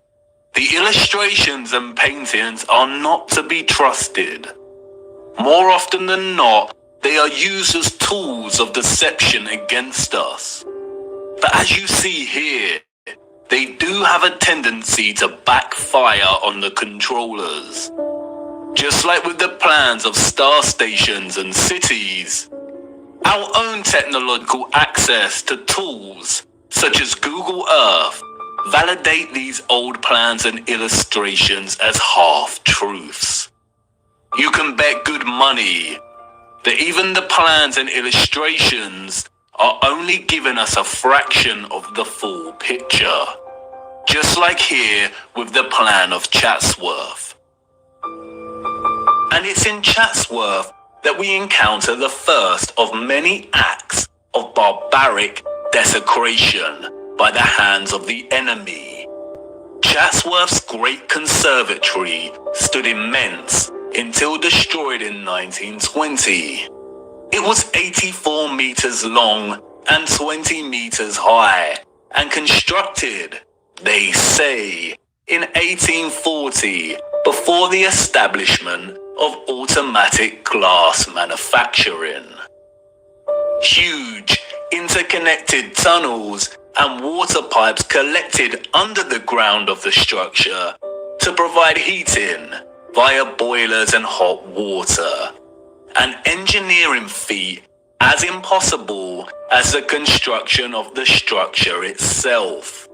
the illustrations and paintings are not to be trusted. More often than not, they are used as tools of deception against us. But as you see here, they do have a tendency to backfire on the controllers. Just like with the plans of star stations and cities, our own technological access to tools such as Google Earth validate these old plans and illustrations as half-truths. You can bet good money that even the plans and illustrations are only giving us a fraction of the full picture. Just like here with the plan of Chatsworth. And it's in Chatsworth that we encounter the first of many acts of barbaric desecration by the hands of the enemy. Chatsworth's great conservatory stood immense until destroyed in 1920. It was 84 meters long and 20 meters high, and constructed, they say, in 1840 before the establishment of automatic glass manufacturing. Huge interconnected tunnels and water pipes collected under the ground of the structure to provide heating via boilers and hot water, an engineering feat as impossible as the construction of the structure itself.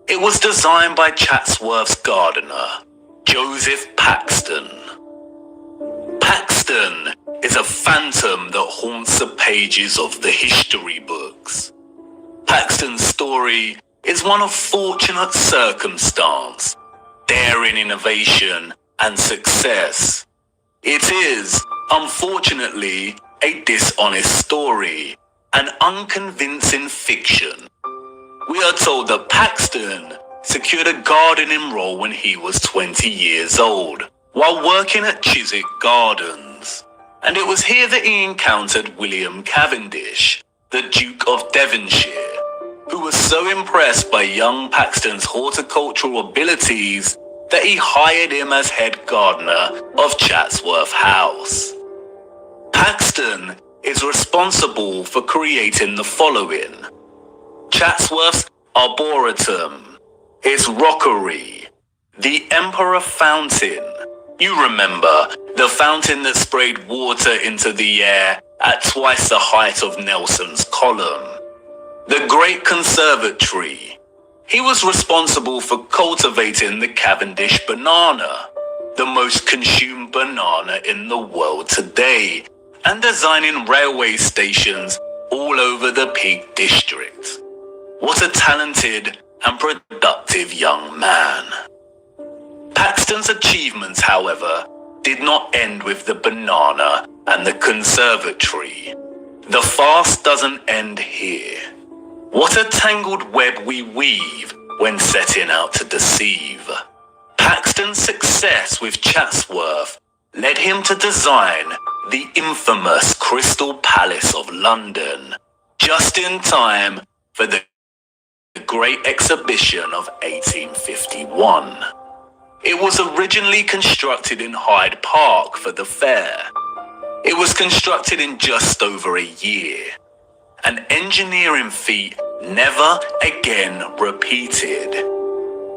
It was designed by Chatsworth's gardener, Joseph Paxton. Paxton is a phantom that haunts the pages of the history books. Paxton's story is one of fortunate circumstance, daring innovation, and success. It is, unfortunately, a dishonest story, an unconvincing fiction. We are told that Paxton secured a gardening role when he was 20 years old, while working at Chiswick Gardens. And it was here that he encountered William Cavendish, the Duke of Devonshire, who was so impressed by young Paxton's horticultural abilities that he hired him as head gardener of Chatsworth House. Paxton is responsible for creating the following: Chatsworth's Arboretum, its rockery, the Emperor Fountain. You remember, the fountain that sprayed water into the air at twice the height of Nelson's Column. The Great Conservatory. He was responsible for cultivating the Cavendish banana, the most consumed banana in the world today, and designing railway stations all over the Peak District. What a talented and productive young man. Paxton's achievements, however, did not end with the banana and the conservatory. The farce doesn't end here. What a tangled web we weave when setting out to deceive. Paxton's success with Chatsworth led him to design the infamous Crystal Palace of London, just in time for the Great Exhibition of 1851. It was originally constructed in Hyde Park for the fair. It was constructed in just over a year. An engineering feat never again repeated.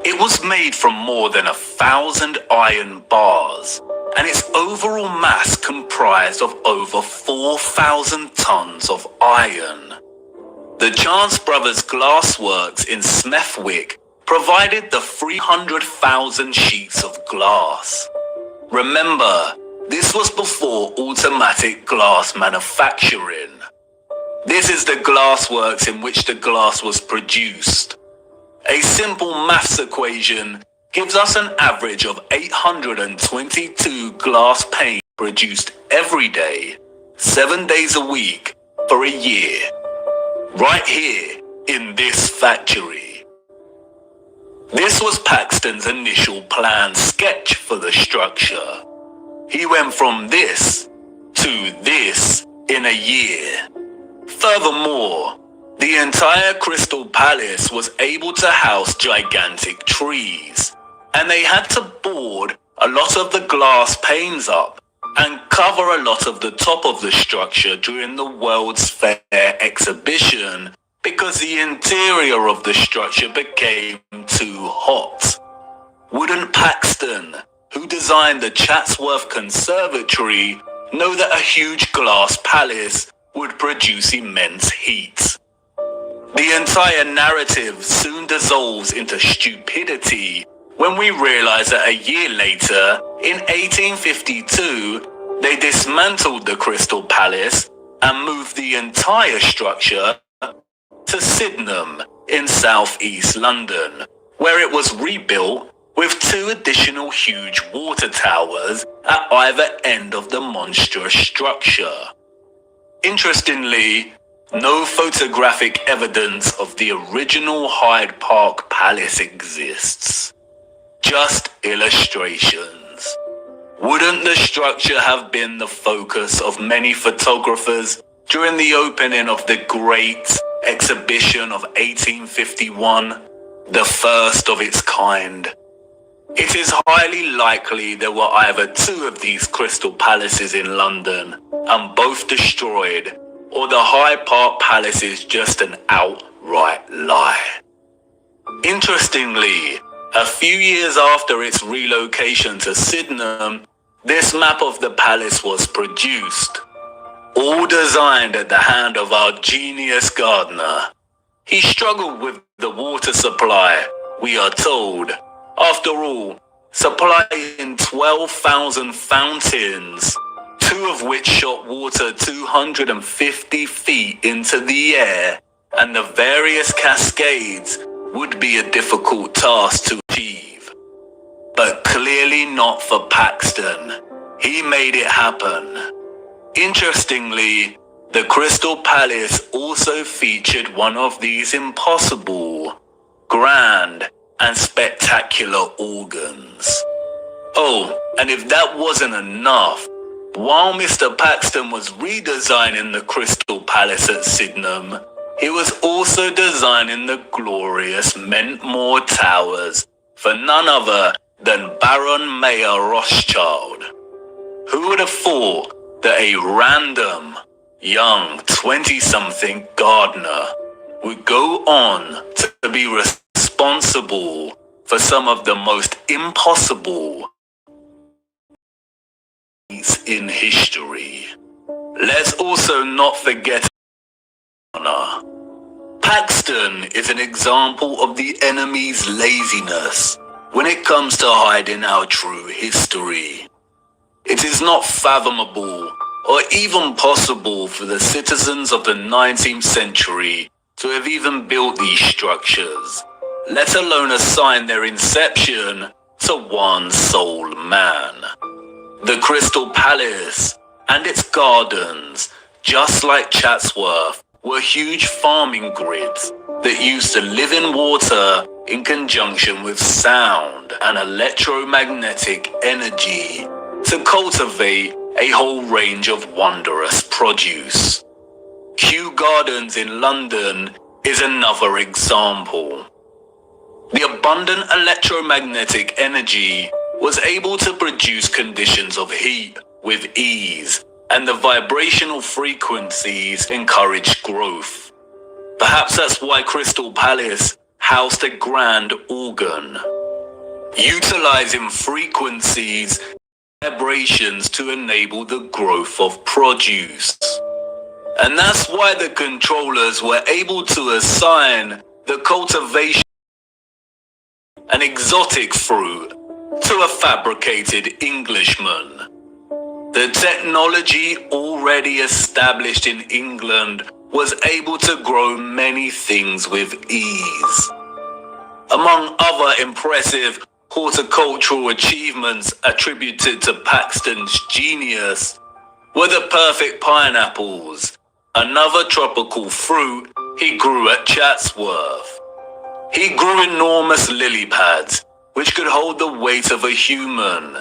It was made from more than 1,000 iron bars, and its overall mass comprised of over 4,000 tons of iron. The Chance Brothers Glassworks in Smethwick provided the 300,000 sheets of glass. Remember, this was before automatic glass manufacturing. This is the glassworks in which the glass was produced. A simple maths equation gives us an average of 822 glass panes produced every day, 7 days a week, for a year. Right here in this factory. This was Paxton's initial plan sketch for the structure. He went from this to this in a year. Furthermore, the entire Crystal Palace was able to house gigantic trees, and they had to board a lot of the glass panes up and cover a lot of the top of the structure during the World's Fair exhibition because the interior of the structure became too hot. Wouldn't Paxton, who designed the Chatsworth Conservatory, know that a huge glass palace would produce immense heat? The entire narrative soon dissolves into stupidity when we realize that a year later, in 1852, they dismantled the Crystal Palace and moved the entire structure to Sydenham in southeast London, where it was rebuilt with 2 additional huge water towers at either end of the monstrous structure. Interestingly, no photographic evidence of the original Hyde Park Palace exists. Just illustrations. Wouldn't the structure have been the focus of many photographers during the opening of the Great Exhibition of 1851, the first of its kind? It is highly likely there were either 2 of these crystal palaces in London and both destroyed, or the Hyde Park Palace is just an outright lie. Interestingly, a few years after its relocation to Sydenham, this map of the palace was produced, all designed at the hand of our genius gardener. He struggled with the water supply, we are told. After all, supplying 12,000 fountains, 2 of which shot water 250 feet into the air, and the various cascades would be a difficult task to achieve. But clearly not for Paxton. He made it happen. Interestingly, the Crystal Palace also featured one of these impossible, grand, and spectacular organs. Oh, and if that wasn't enough, while Mr. Paxton was redesigning the Crystal Palace at Sydenham, he was also designing the glorious Mentmore Towers for none other than Baron Mayer Rothschild. Who would have thought that a random, young 20-something gardener would go on to be responsible for some of the most impossible feats in history? Let's also not forget honor. Paxton is an example of the enemy's laziness when it comes to hiding our true history. It is not fathomable or even possible for the citizens of the 19th century to have even built these structures, let alone assign their inception to one sole man. The Crystal Palace and its gardens, just like Chatsworth, were huge farming grids that used the living water in conjunction with sound and electromagnetic energy to cultivate a whole range of wondrous produce. Kew Gardens in London is another example. The abundant electromagnetic energy was able to produce conditions of heat with ease, and the vibrational frequencies encouraged growth. Perhaps that's why Crystal Palace housed a grand organ, utilizing frequencies and vibrations to enable the growth of produce. And that's why the controllers were able to assign the cultivation of an exotic fruit to a fabricated Englishman. The technology already established in England was able to grow many things with ease. Among other impressive horticultural achievements attributed to Paxton's genius were the perfect pineapples, another tropical fruit he grew at Chatsworth. He grew enormous lily pads, which could hold the weight of a human.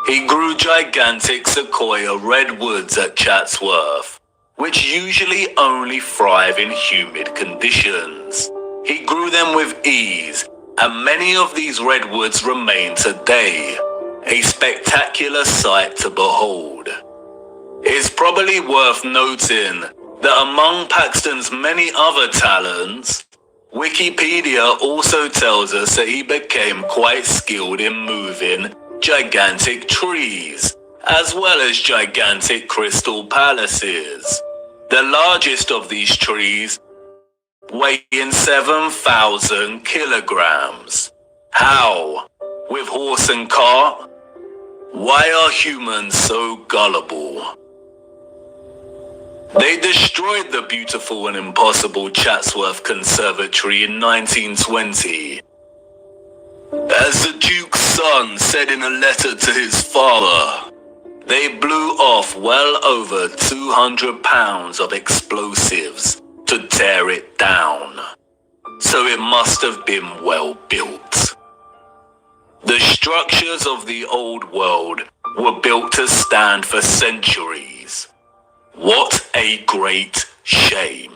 He grew gigantic sequoia redwoods at Chatsworth, which usually only thrive in humid conditions. He grew them with ease, and many of these redwoods remain today, a spectacular sight to behold. It's probably worth noting that among Paxton's many other talents, Wikipedia also tells us that he became quite skilled in moving gigantic trees, as well as gigantic crystal palaces. The largest of these trees weighing 7,000 kilograms. How? With horse and cart? Why are humans so gullible? They destroyed the beautiful and impossible Chatsworth Conservatory in 1920. As the Duke's son said in a letter to his father, they blew off well over 200 pounds of explosives to tear it down. So it must have been well built. The structures of the old world were built to stand for centuries. What a great shame.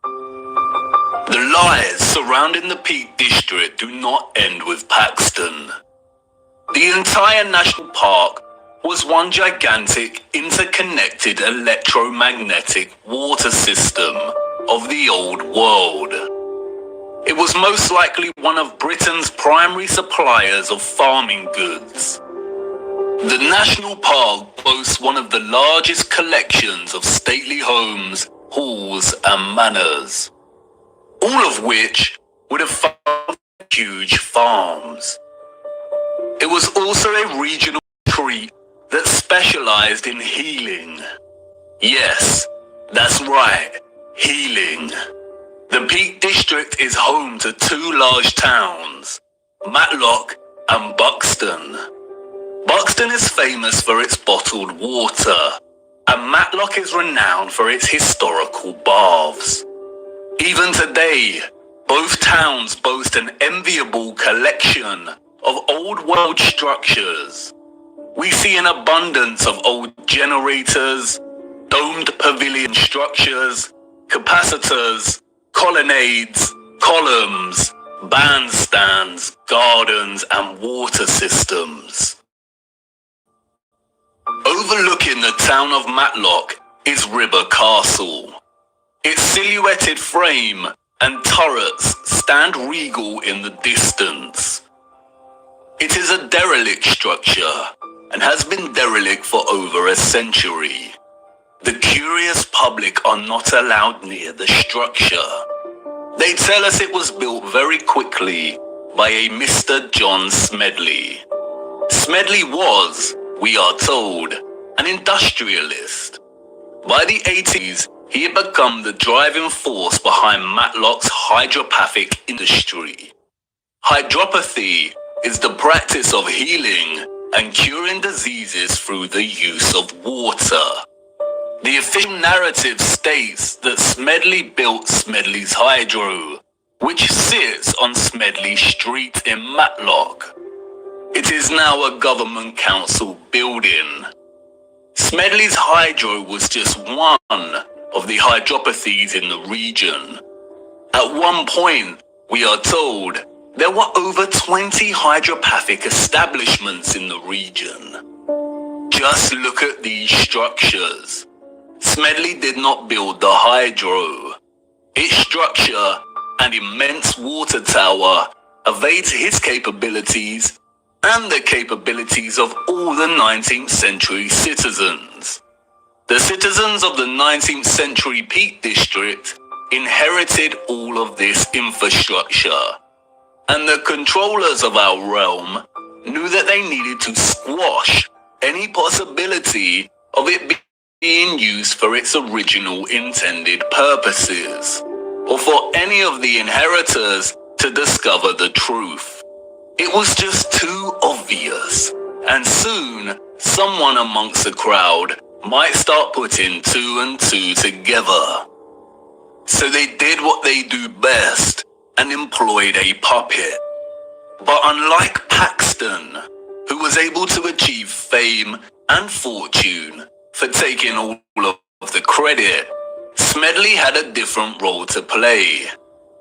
The lies surrounding the Peak District do not end with Paxton. The entire national park was one gigantic, interconnected electromagnetic water system of the old world. It was most likely one of Britain's primary suppliers of farming goods. The national park boasts one of the largest collections of stately homes, halls and manors, all of which would have found huge farms. It was also a regional retreat that specialized in healing. Yes, that's right, healing. The Peak District is home to two large towns, Matlock and Buxton. Buxton is famous for its bottled water, and Matlock is renowned for its historical baths. Even today, both towns boast an enviable collection of old world structures. We see an abundance of old generators, domed pavilion structures, capacitors, colonnades, columns, bandstands, gardens, and water systems. Overlooking the town of Matlock is River Castle. Its silhouetted frame and turrets stand regal in the distance. It is a derelict structure and has been derelict for over a century. The curious public are not allowed near the structure. They tell us it was built very quickly by a Mr. John Smedley. Smedley was, we are told, an industrialist. By the 80s, he had become the driving force behind Matlock's hydropathic industry. Hydropathy is the practice of healing and curing diseases through the use of water. The official narrative states that Smedley built Smedley's Hydro, which sits on Smedley Street in Matlock. It is now a government council building. Smedley's Hydro was just one of the hydropathies in the region. At one point, we are told, there were over 20 hydropathic establishments in the region. Just look at these structures. Smedley did not build the hydro. Its structure and immense water tower evades his capabilities and the capabilities of all the 19th century citizens. The citizens of the 19th century Peak District inherited all of this infrastructure, and the controllers of our realm knew that they needed to squash any possibility of it being used for its original intended purposes, or for any of the inheritors to discover the truth. It was just too obvious, and soon someone amongst the crowd might start putting two and two together. So they did what they do best and employed a puppet. But unlike Paxton, who was able to achieve fame and fortune for taking all of the credit, Smedley had a different role to play.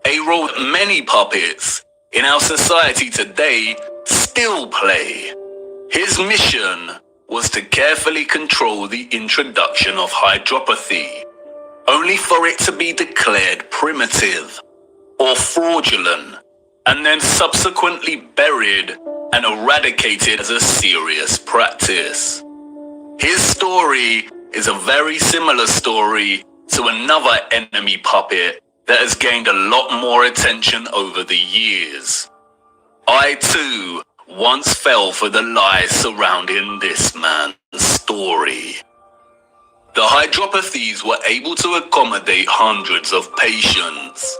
A role that many puppets in our society today still play. His mission was to carefully control the introduction of hydropathy, only for it to be declared primitive or fraudulent, and then subsequently buried and eradicated as a serious practice. His story is a very similar story to another enemy puppet that has gained a lot more attention over the years. I too once fell for the lies surrounding this man's story. The hydropathies were able to accommodate hundreds of patients,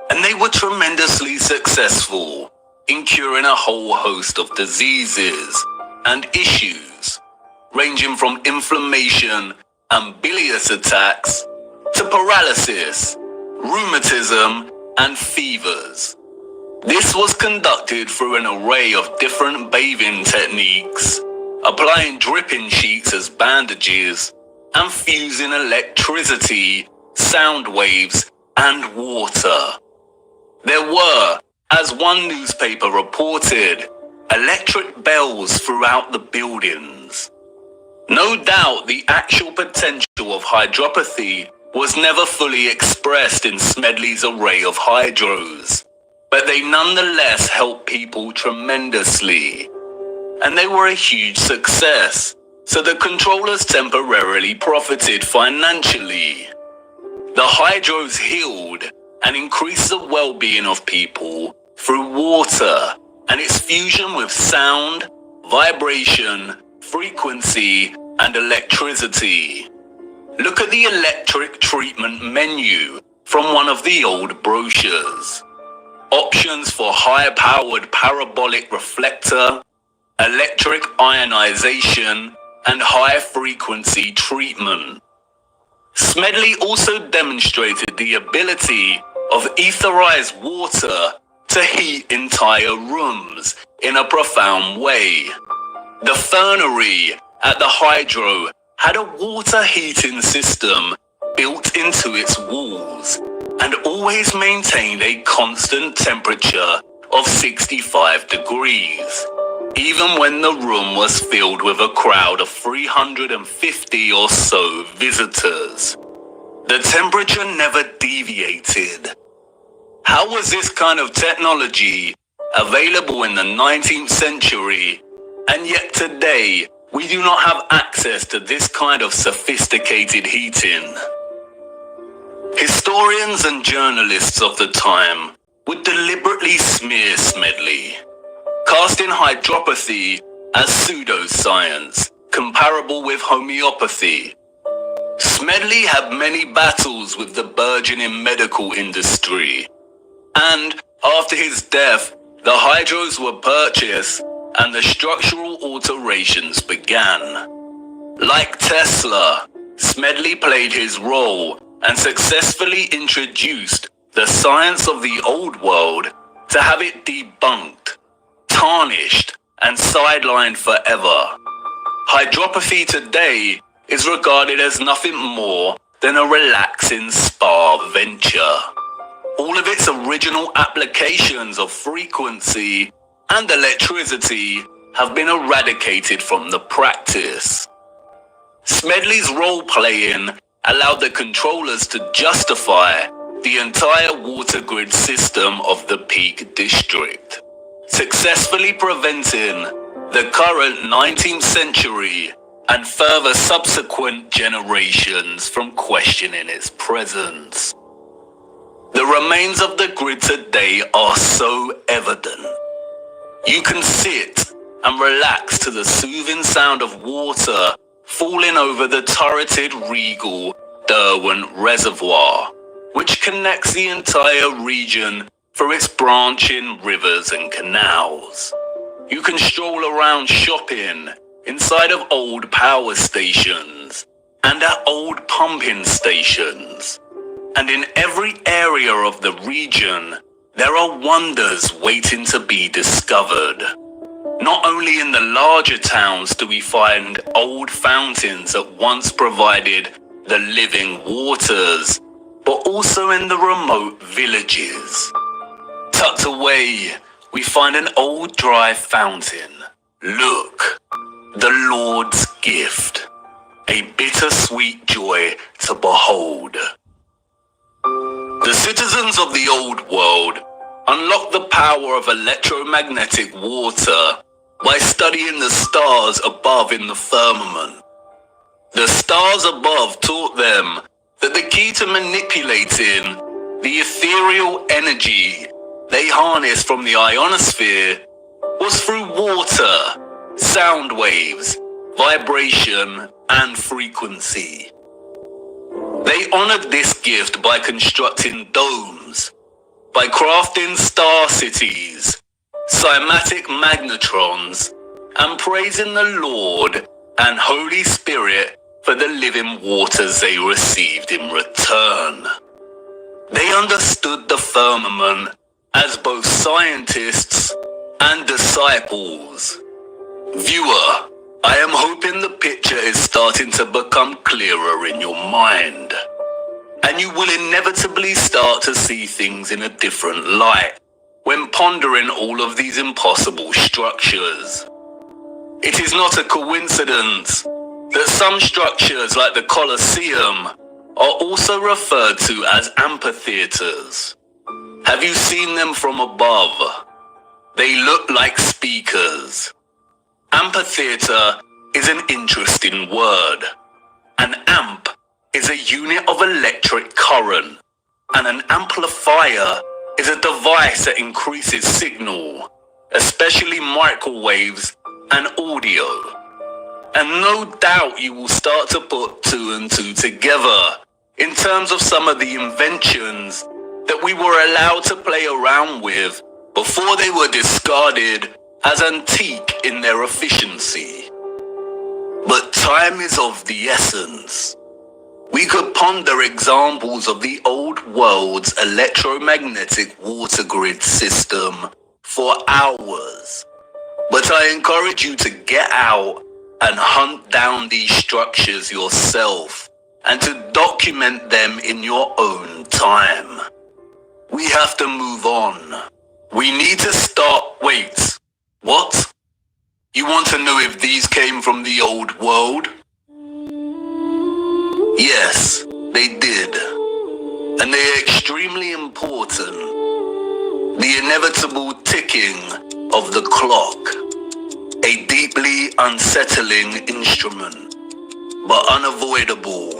and they were tremendously successful in curing a whole host of diseases and issues, ranging from inflammation and bilious attacks to paralysis, rheumatism, and fevers. This was conducted through an array of different bathing techniques, applying dripping sheets as bandages, and fusing electricity, sound waves, and water. There were, as one newspaper reported, electric bells throughout the buildings. No doubt the actual potential of hydropathy was never fully expressed in Smedley's array of hydros, but they nonetheless helped people tremendously. And they were a huge success, so the controllers temporarily profited financially. The hydros healed and increased the well-being of people through water and its fusion with sound, vibration, frequency, and electricity. Look at the electric treatment menu from one of the old brochures. Options for high-powered parabolic reflector, electric ionization, and high-frequency treatment. Smedley also demonstrated the ability of etherized water to heat entire rooms in a profound way. The fernery at the hydro had a water heating system built into its walls and always maintained a constant temperature of 65 degrees, even when the room was filled with a crowd of 350 or so visitors. The temperature never deviated. How was this kind of technology available in the 19th century, and yet today we do not have access to this kind of sophisticated heating? Historians and journalists of the time would deliberately smear Smedley, casting hydropathy as pseudoscience, comparable with homeopathy. Smedley had many battles with the burgeoning medical industry, and after his death, the hydros were purchased and the structural alterations began. Like Tesla, Smedley played his role and successfully introduced the science of the old world to have it debunked, tarnished, and sidelined forever. Hydropathy today is regarded as nothing more than a relaxing spa venture. All of its original applications of frequency and electricity have been eradicated from the practice. Smedley's role-playing allowed the controllers to justify the entire water grid system of the Peak District, successfully preventing the current 19th century and further subsequent generations from questioning its presence. The remains of the grid today are so evident. You can sit and relax to the soothing sound of water falling over the turreted Regal Derwent Reservoir, which connects the entire region for its branching rivers and canals. You can stroll around shopping inside of old power stations and at old pumping stations. And in every area of the region, there are wonders waiting to be discovered. Not only in the larger towns do we find old fountains that once provided the living waters, but also in the remote villages. Tucked away, we find an old dry fountain. Look, the Lord's gift, a bittersweet joy to behold. The citizens of the old world unlocked the power of electromagnetic water by studying the stars above in the firmament. The stars above taught them that the key to manipulating the ethereal energy they harnessed from the ionosphere was through water, sound waves, vibration, and frequency. They honored this gift by constructing domes, by crafting star cities, cymatic magnetrons, and praising the Lord and Holy Spirit for the living waters they received in return. They understood the firmament as both scientists and disciples. Viewer, I am hoping the picture is starting to become clearer in your mind, and you will inevitably start to see things in a different light when pondering all of these impossible structures. It is not a coincidence that some structures like the Colosseum are also referred to as amphitheaters. Have you seen them from above? They look like speakers. Amphitheater is an interesting word. An amp is a unit of electric current, and an amplifier is a device that increases signal, especially microwaves and audio. And no doubt you will start to put two and two together in terms of some of the inventions that we were allowed to play around with before they were discarded as antique in their efficiency. But time is of the essence. We could ponder examples of the old world's electromagnetic water grid system for hours. But I encourage you to get out and hunt down these structures yourself and to document them in your own time. We have to move on. We need to start. Wait, what? You want to know if these came from the old world? Yes, they did. And they are extremely important. The inevitable ticking of the clock. A deeply unsettling instrument, but unavoidable.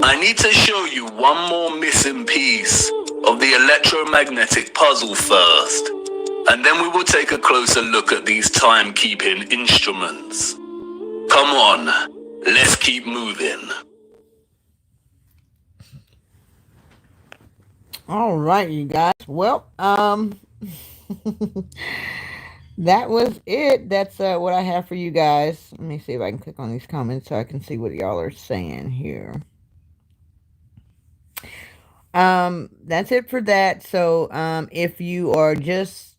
I need to show you one more missing piece of the electromagnetic puzzle first, and then we will take a closer look at these timekeeping instruments. Come on, let's keep moving. All right, you guys. Well, that was it. That's what I have for you guys. Let me see if I can click on these comments so I can see what y'all are saying here. That's it for that. So, if you are just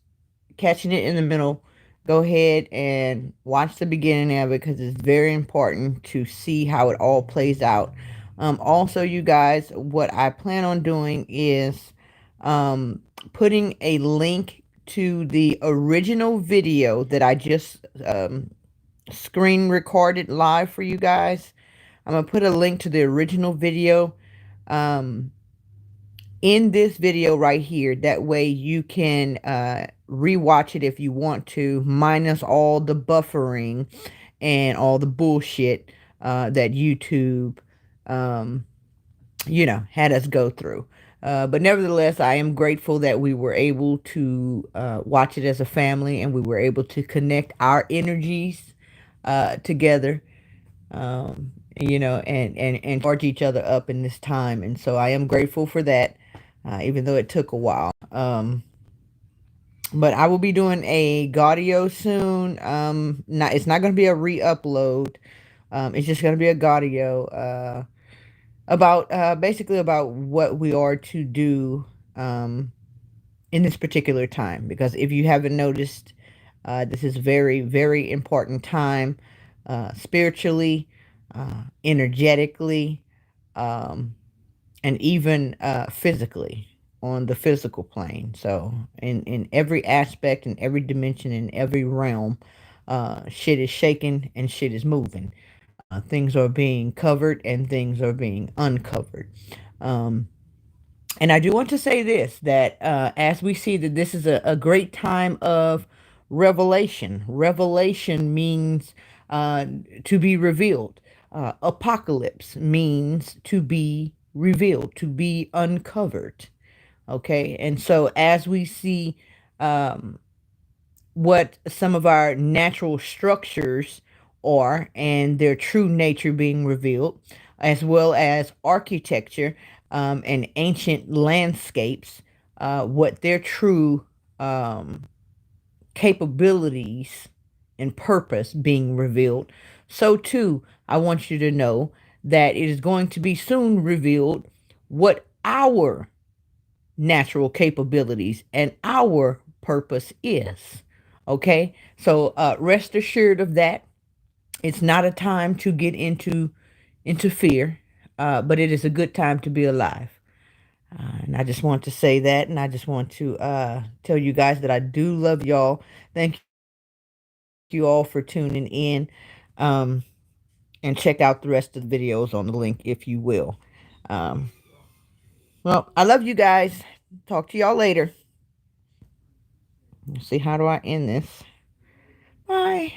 catching it in the middle, go ahead and watch the beginning of it because it's very important to see how it all plays out. Also, you guys, what I plan on doing is putting a link to the original video that I just screen recorded live for you guys. I'm going to put a link to the original video in this video right here. That way you can rewatch it if you want to, minus all the buffering and all the bullshit that YouTube, had us go through. But nevertheless, I am grateful that we were able to watch it as a family and we were able to connect our energies together, and charge each other up in this time. And so I am grateful for that. even though it took a while. But I will be doing a Gaudio soon. Not It's not going to be a re-upload. It's just going to be a Gaudio. About basically about what we are to do in this particular time. Because if you haven't noticed, this is very, very important time, spiritually, energetically, um, and even physically, on the physical plane. So in every aspect, in every dimension, in every realm, shit is shaking and shit is moving. Things are being covered and things are being uncovered. Um, and I do want to say this, that as we see that this is a great time of revelation. Revelation means to be revealed. Apocalypse means to be revealed, to be uncovered. Okay. And so as we see um, what some of our natural structures are and their true nature being revealed, as well as architecture and ancient landscapes, what their true um, capabilities and purpose being revealed. So, too, I want you to know that it is going to be soon revealed what our natural capabilities and our purpose is. Okay, so rest assured of that. It's not a time to get into fear, but it is a good time to be alive. And I just want to say that, and I just want to tell you guys that I do love y'all. Thank you all for tuning in. Um, and check out the rest of the videos on the link if you will. Um, well, I love you guys. Talk to y'all later. Let's see, how do I end this? Bye.